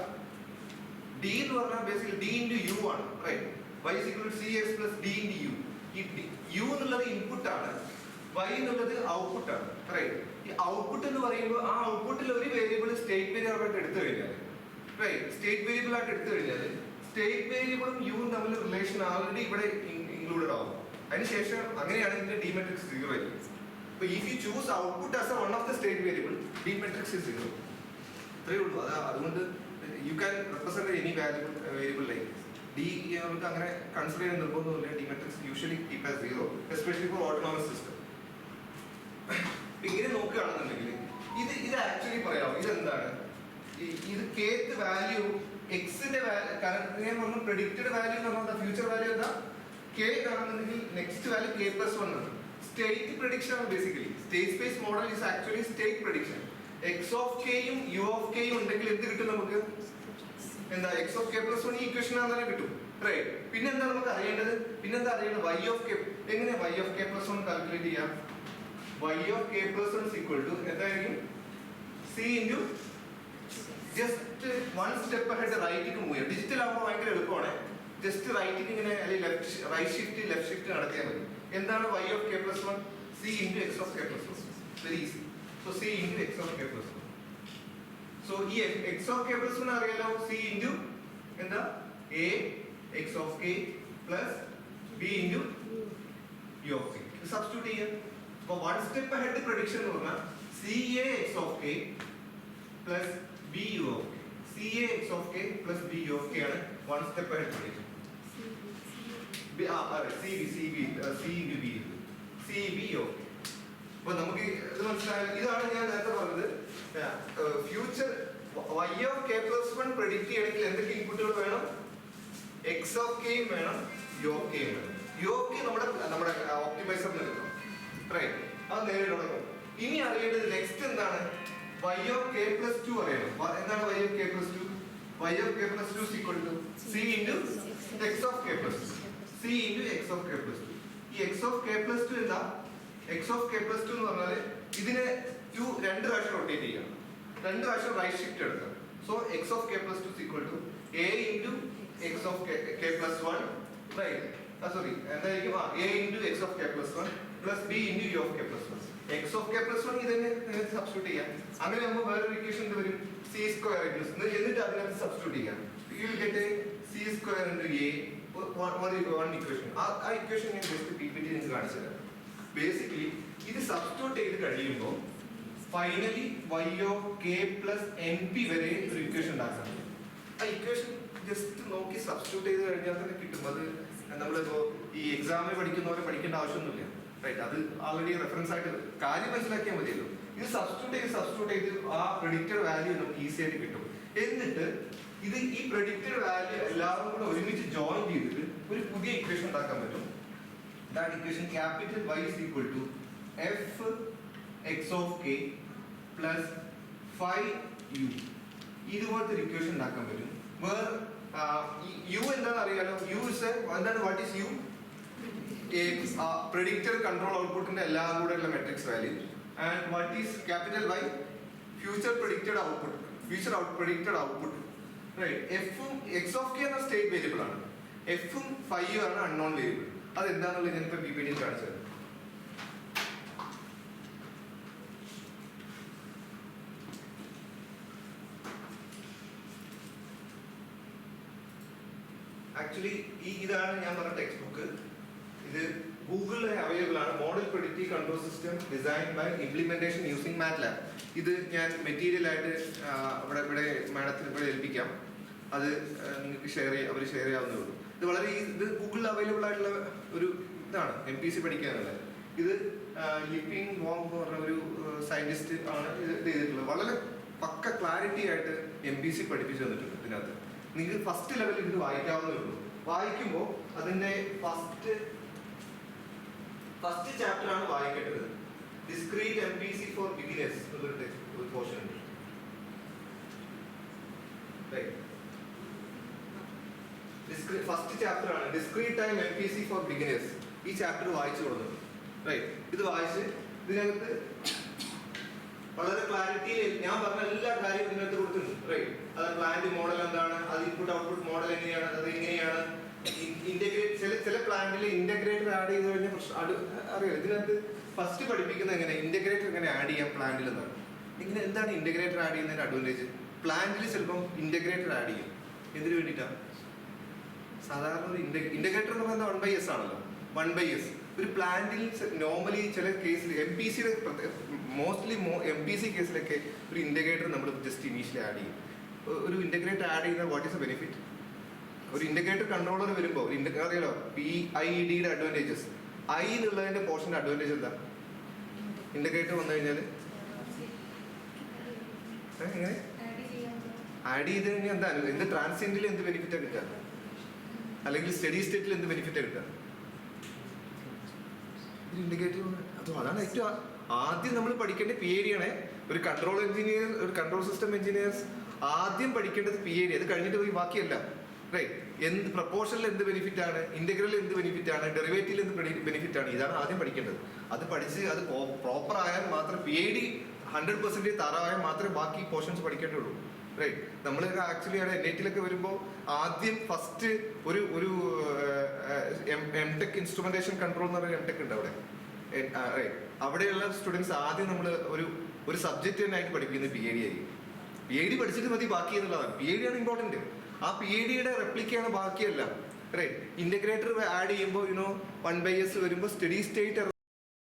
ഡി എന്ന് പറഞ്ഞാൽ ബേസിക്കലി ഡി ഇൻറ്റു യു ആണ്. Right. y = cx + d × u. ഈ യു എന്നുള്ളത് ഇൻപുട്ട് ആണ്, y എന്നുള്ളത് ഔട്ട്പുട്ട് ആണ്. റൈറ്റ്. ഈ ഔട്ട്പുട്ട് എന്ന് പറയുമ്പോൾ ആ ഔട്ട്പുട്ടിൽ ഒരു വേരിയബിൾ സ്റ്റേറ്റ് വേരിയബിൾ ആയിട്ട് എടുത്തു കഴിഞ്ഞാൽ, റൈറ്റ്, സ്റ്റേറ്റ് വേരിയബിൾ ആയിട്ട് എടുത്തു കഴിഞ്ഞാൽ സ്റ്റേറ്റ് വേരിയബിളും യുവും തമ്മിൽ റിലേഷൻ ആൾറെഡി ഇവിടെ ഇൻക്ലൂഡഡ് ആവും. അതിനുശേഷം അങ്ങനെയാണെങ്കിൽ ഡി മെട്രിക്സ് 0 ആയിരിക്കും. അപ്പൊ if you choose output as one of the state variable, D matrix is 0. അത്രയേ ഉള്ളൂ. അതുകൊണ്ട് you can represent any variable like D. നമുക്ക് അങ്ങനെ കൺസിഡർ ചെയ്യാൻ നിർബന്ധമില്ല. D matrix usually keep as 0, especially for autonomous system. ഇങ്ങനെ നോക്കുകയാണെന്നുണ്ടെങ്കിൽ ഇത് ആക്ച്വലി പറയാം ഇതെന്താണ്? ഇത് kth വാല്യൂ എക്സിന്റെ കാരണം പ്രെഡിക്റ്റഡ് വാല്യൂ എന്ന് പറഞ്ഞാൽ ഫ്യൂച്ചർ വാല്യൂ എന്താ? k ആണെന്നുണ്ടെങ്കിൽ നെക്സ്റ്റ് വാല്യൂ k+1 ആണ്. സ്റ്റേറ്റ് പ്രഡിക്ഷൻ ആണ് basically. State space model is actually state prediction. x of k യും u ഓഫ് k യും ഉണ്ടെങ്കിൽ എന്ത് കിട്ടും നമുക്ക്? എന്താ? x ഓഫ് k+1 ഈ ഇക്വേഷൻ ആണെന്ന് കിട്ടും. റൈറ്റ്. പിന്നെന്താ നമുക്ക് അറിയേണ്ടത്? പിന്നെന്താ അറിയേണ്ടത്? y of k. എങ്ങനെ y ഓഫ് k+1 കാൽക്കുലേറ്റ് ചെയ്യാം? y ഓഫ് k+1 എന്തായിരിക്കും? c into just one step ahead റൈറ്റിക്ക് മൂവ് ചെയ്യാം. ഡിജിറ്റൽ ആകുമ്പോൾ ഭയങ്കര എളുപ്പമാണ്. ജസ്റ്റ് റൈറ്റിക്ക് ഇങ്ങനെ അല്ലെങ്കിൽ റൈറ്റ് ലെഫ്റ്റ് നടത്തിയാൽ മതി. എന്താണ് y of k+1? c into x of k+1. Very easy. So c into x of k+1. So ഈ x ഓഫ് k+1 അറിയാലോ. c ഇൻറ്റു എന്താ? a x of k plus b into u of k. Substitute ചെയ്യാം. അപ്പോൾ വൺ സ്റ്റെപ്പ് അഹെഡ് പ്രഡിക്ഷൻ എന്ന് പറഞ്ഞാൽ ca x of k plus b u of k. ca x of k plus b u of k ആണ് one step ahead prediction. cb of k. അപ്പോൾ നമുക്ക് ഇത് മനസ്സിലായാൽ ഇതാണ് ഞാൻ നേരത്തെ പറഞ്ഞത്. Future y of k+1 predict ചെയ്യണമെങ്കിൽ എന്തൊക്കെ ഇൻപുട്ടുകൾ വേണം? x of k വേണം, u of k വേണം. u of k നമ്മുടെ ഒപ്റ്റിമൈസറിൽ എടുക്കണം. റൈറ്റ്. അത് നേരിട്ട് തുടങ്ങും. ഇനി അറിയേണ്ടത് നെക്സ്റ്റ് എന്താണ്? y of k+2 അറിയണം. എന്താണ് y of k+2? y of k+2 is equal to c into x of k+2. c into x of k+2. ഈ x of k+2 എന്താ? x of k+2 എന്ന് പറഞ്ഞാൽ ഇതിനെ രണ്ട് പ്രാവശ്യം റൊട്ടേറ്റ് ചെയ്യണം. രണ്ട് പ്രാവശ്യം റൈറ്റ് ഷിഫ്റ്റ് എടുക്കാം. So x of k+2 is equal to a into x of k+1. Right. Sorry, എന്തായിരിക്കും? a into x of k+1 plus b into u of k+1. x of k+1 ഇതിനെ സബ്സ്റ്റിറ്റ്യൂട്ട് ചെയ്യാം. അങ്ങനെ ആകുമ്പോൾ വേറൊരു ഇക്വേഷൻ വരും, c² എന്നിട്ട് അതിനകത്ത് സബ്സ്റ്റിറ്റ്യൂട്ട് ചെയ്യാം. You will get c² into a, one equation. ആ ഇക്വേഷൻ ഞാൻ ജസ്റ്റ് ppt നിങ്ങൾക്ക് കാണിച്ചു തരാം. ബേസിക്കലി ഇത് സബ്സ്റ്റിറ്റ്യൂട്ട് ചെയ്ത് കഴിയുമ്പോൾ finally y of k plus np വരെ ഒരു ഇക്വേഷൻ ഉണ്ടാക്കാൻ പറ്റും. ആ ഇക്വേഷൻ ജസ്റ്റ് നോക്കി സബ്സ്റ്റിറ്റ്യൂട്ട് ചെയ്ത് കഴിഞ്ഞാൽ തന്നെ കിട്ടും. അത് നമ്മളിപ്പോൾ ഈ എക്സാമിന് പഠിക്കുന്ന പോലെ പഠിക്കേണ്ട ആവശ്യമൊന്നുമില്ല. റൈറ്റ്. അത് ആൾറെഡി റെഫറൻസ് ആയിട്ട് കാര്യം മനസ്സിലാക്കിയാൽ മതിയല്ലോ. ഇത് സബ്സ്റ്റിറ്റ്യൂട്ട് ചെയ്ത് ആ പ്രെഡിക്റ്റഡ് വാല്യൂ നമുക്ക് ഈസി ആയിട്ട് കിട്ടും. എന്നിട്ട് ഈ പ്രെഡിക്റ്റഡ് വാല്യൂ എല്ലാവരും കൂടെ ഒരുമിച്ച് ജോയിൻ ചെയ്തിട്ട് ഒരു പുതിയ ഇക്വേഷൻ ഉണ്ടാക്കാൻ പറ്റും. That equation capital y is equal to f x of k plus 5u. ഇതുപോലത്തെ ഒരു ഇക്വേഷൻ ഉണ്ടാക്കാൻ പറ്റും. വേറെ u എന്താണെന്ന് അറിയാലോ. u is എന്താണ്? What is u? predicted control output in the എല്ലാം കൂടെ ഉള്ള മെട്രിക്സ് വാല്യൂ. ആൻഡ് വാട്ട് ഈസ് ക്യാപിറ്റൽ Y? ഫ്യൂച്ചർ predicted output. predicted output. റൈറ്റ്. എഫും എക്സ് ഓഫ് കെ എന്ന സ്റ്റേറ്റ് വേരിയബിൾ ആണ്. എഫും ഫൈയും ആണ് അൺനോൺ വേരിയബിൾ. അത് എന്താണെന്നുള്ളത് ഞാനിപ്പോൾ PPT കാണിച്ചു തരാം. ആക്ച്വലി ഇതാണ് ഞാൻ പറഞ്ഞ ടെക്സ്റ്റ് ബുക്ക്. ഇത് ഗൂഗിളിൽ അവൈലബിൾ ആണ്. Model predictive control system design by implementation using MATLAB. ഇത് ഞാൻ മെറ്റീരിയൽ ആയിട്ട് ഇവിടെ മാഡത്തിന് ഇവിടെ ഏൽപ്പിക്കാം. അത് നിങ്ങൾക്ക് അവർ ഷെയർ ചെയ്യാവുന്നേ ഉള്ളൂ. ഇത് ഗൂഗിളിൽ അവൈലബിൾ ആയിട്ടുള്ള ഒരു ഇതാണ് MPC പഠിക്കാനുള്ളത്. ഇത് ലിപ്പിംഗ് വോങ് എന്ന് പറഞ്ഞ ഒരു സയന്റിസ്റ്റ് ആണ് ഇത് ചെയ്തിട്ടുള്ളത്. വളരെ പക്ക ക്ലാരിറ്റി ആയിട്ട് MPC പഠിപ്പിച്ചു തന്നിട്ടുണ്ട് ഇതിനകത്ത്. നിങ്ങൾക്ക് ഫസ്റ്റ് ലെവലിൽ ഇത് വായിക്കാവുന്നേ ഉള്ളൂ. വായിക്കുമ്പോൾ അതിന്റെ ഫസ്റ്റ് ചാപ്റ്റർ ആണ് വായിക്കേണ്ടത്. ഡിസ്ക്രീറ്റ് MPC ഫോർ ബിഗിനേഴ്സ് ഒരു പോർഷൻ ഉണ്ട്. ഫസ്റ്റ് ചാപ്റ്റർ ആണ് discrete time MPC for beginners. ഈ ചാപ്റ്റർ വായിച്ചു കൊടുക്കുന്നു. റൈറ്റ്, ഇത് വായിച്ച് ഇതിനകത്ത് വളരെ ക്ലാരിറ്റിയിൽ ഞാൻ പറഞ്ഞ എല്ലാ കാര്യവും ഇതിനകത്ത് കൊടുത്തിട്ടുണ്ട്. റൈറ്റ്, അത് പ്ലാന്റ് മോഡൽ എന്താണ്, അത് ഇൻപുട്ട് ഔട്ട്പുട്ട് മോഡൽ എങ്ങനെയാണ്, അത് എങ്ങനെയാണ് ഇന്റഗ്രേറ്റ്. ചില പ്ലാന്റിൽ ഇന്റഗ്രേറ്റർ ആഡ് ചെയ്ത് കഴിഞ്ഞാൽ അറിയാം. ഇതിനകത്ത് ഫസ്റ്റ് പഠിപ്പിക്കുന്നത് എങ്ങനെ ഇന്റഗ്രേറ്റർ എങ്ങനെ ആഡ് ചെയ്യാം പ്ലാന്റിൽ എന്നാണ്. ഇങ്ങനെ എന്താണ് ഇന്റഗ്രേറ്റർ ആഡ് ചെയ്യുന്നതിന്റെ അഡ്വാൻറ്റേജ്? പ്ലാന്റിൽ ചിലപ്പം ഇന്റഗ്രേറ്റർ ആഡ് ചെയ്യും. എന്തിനു വേണ്ടിയിട്ടാണ്? സാധാരണ ഒരു ഇന്റഗ്രേറ്റർ എന്ന് പറയുന്നത് 1/s ആണല്ലോ. 1/s ഒരു പ്ലാന്റിൽ നോർമലി ചില കേസിൽ MPCയുടെ മോസ്റ്റ്ലി MPC കേസിലൊക്കെ ഒരു ഇന്റഗ്രേറ്റർ നമ്മൾ ജസ്റ്റ് ഇനീഷ്യലി ആഡ് ചെയ്യും. ഒരു ഇന്റഗ്രേറ്റർ ആഡ് ചെയ്യുന്ന വാട്ട് ഈസ് എ ബെനിഫിറ്റ്? ഒരു ഇന്റഗ്രേറ്റർ കൺട്രോളർ വരുമ്പോൾ അറിയാലോ PIDയുടെ അഡ്വാൻറ്റേജസ്. I എന്നുള്ളതിന്റെ പോർഷന്റെ അഡ്വാൻറ്റേജ് എന്താ? ഇന്റഗ്രേറ്റർ വന്നു കഴിഞ്ഞാൽ എങ്ങനെ ആഡ് ചെയ്ത് കഴിഞ്ഞാൽ എന്താ എന്ത് ട്രാൻസിയന്റിൽ എന്ത് ബെനിഫിറ്റാണ് കിട്ടുക? അല്ലെങ്കിൽ സ്റ്റഡി സ്റ്റേറ്റിൽ എന്ത് ബെനിഫിറ്റാണ് കിട്ടുക? ഇന്റഗ്രേറ്റർ. അതാണ് ഏറ്റവും ആദ്യം നമ്മൾ പഠിക്കേണ്ട PID ആണ്. ഒരു കൺട്രോൾ സിസ്റ്റം എഞ്ചിനീയേഴ്സ് ആദ്യം പഠിക്കേണ്ടത് PID. അത് കഴിഞ്ഞിട്ട് പോയി ബാക്കിയല്ല. റൈറ്റ്, എന്ത് പ്രപ്പോർഷനിൽ എന്ത് ബെനിഫിറ്റ് ആണ്, ഇന്റഗ്രലിൽ എന്ത് ബെനിഫിറ്റ് ആണ്, ഡെറിവേറ്റീവിൽ എന്ത് ബെനിഫിറ്റ് ആണ്, ഇതാണ് ആദ്യം പഠിക്കേണ്ടത്. അത് പഠിച്ച് അത് പ്രോപ്പർ ആയാൽ മാത്രം PID 100% തറവായാൽ മാത്രമേ ബാക്കി പോർഷൻസ് പഠിക്കേണ്ടുള്ളൂ. റൈറ്റ്, നമ്മൾ ആക്ച്വലി NIT വരുമ്പോൾ ആദ്യം ഫസ്റ്റ് ഒരു MTech ഇൻസ്ട്രുമെന്റേഷൻ കൺട്രോൾ എന്ന് പറയുന്ന MTech ഉണ്ട് അവിടെ. റൈറ്റ്, അവിടെയുള്ള സ്റ്റുഡൻസ് ആദ്യം നമ്മൾ ഒരു സബ്ജക്റ്റ് തന്നെ ആയിട്ട് പഠിക്കുന്നത് PID ആയിരിക്കും. PID പഠിച്ചിട്ട് മതി ബാക്കി എന്നുള്ളതാണ്. PID ആണ് ഇമ്പോർട്ടന്റ്. ആ PIDയുടെ റെപ്ലിക്കയാണ് ബാക്കിയല്ല. റൈറ്റ്, ഇന്റഗ്രേറ്റർ ആഡ് ചെയ്യുമ്പോൾ 1/s വരുമ്പോൾ സ്റ്റഡി സ്റ്റേറ്റ്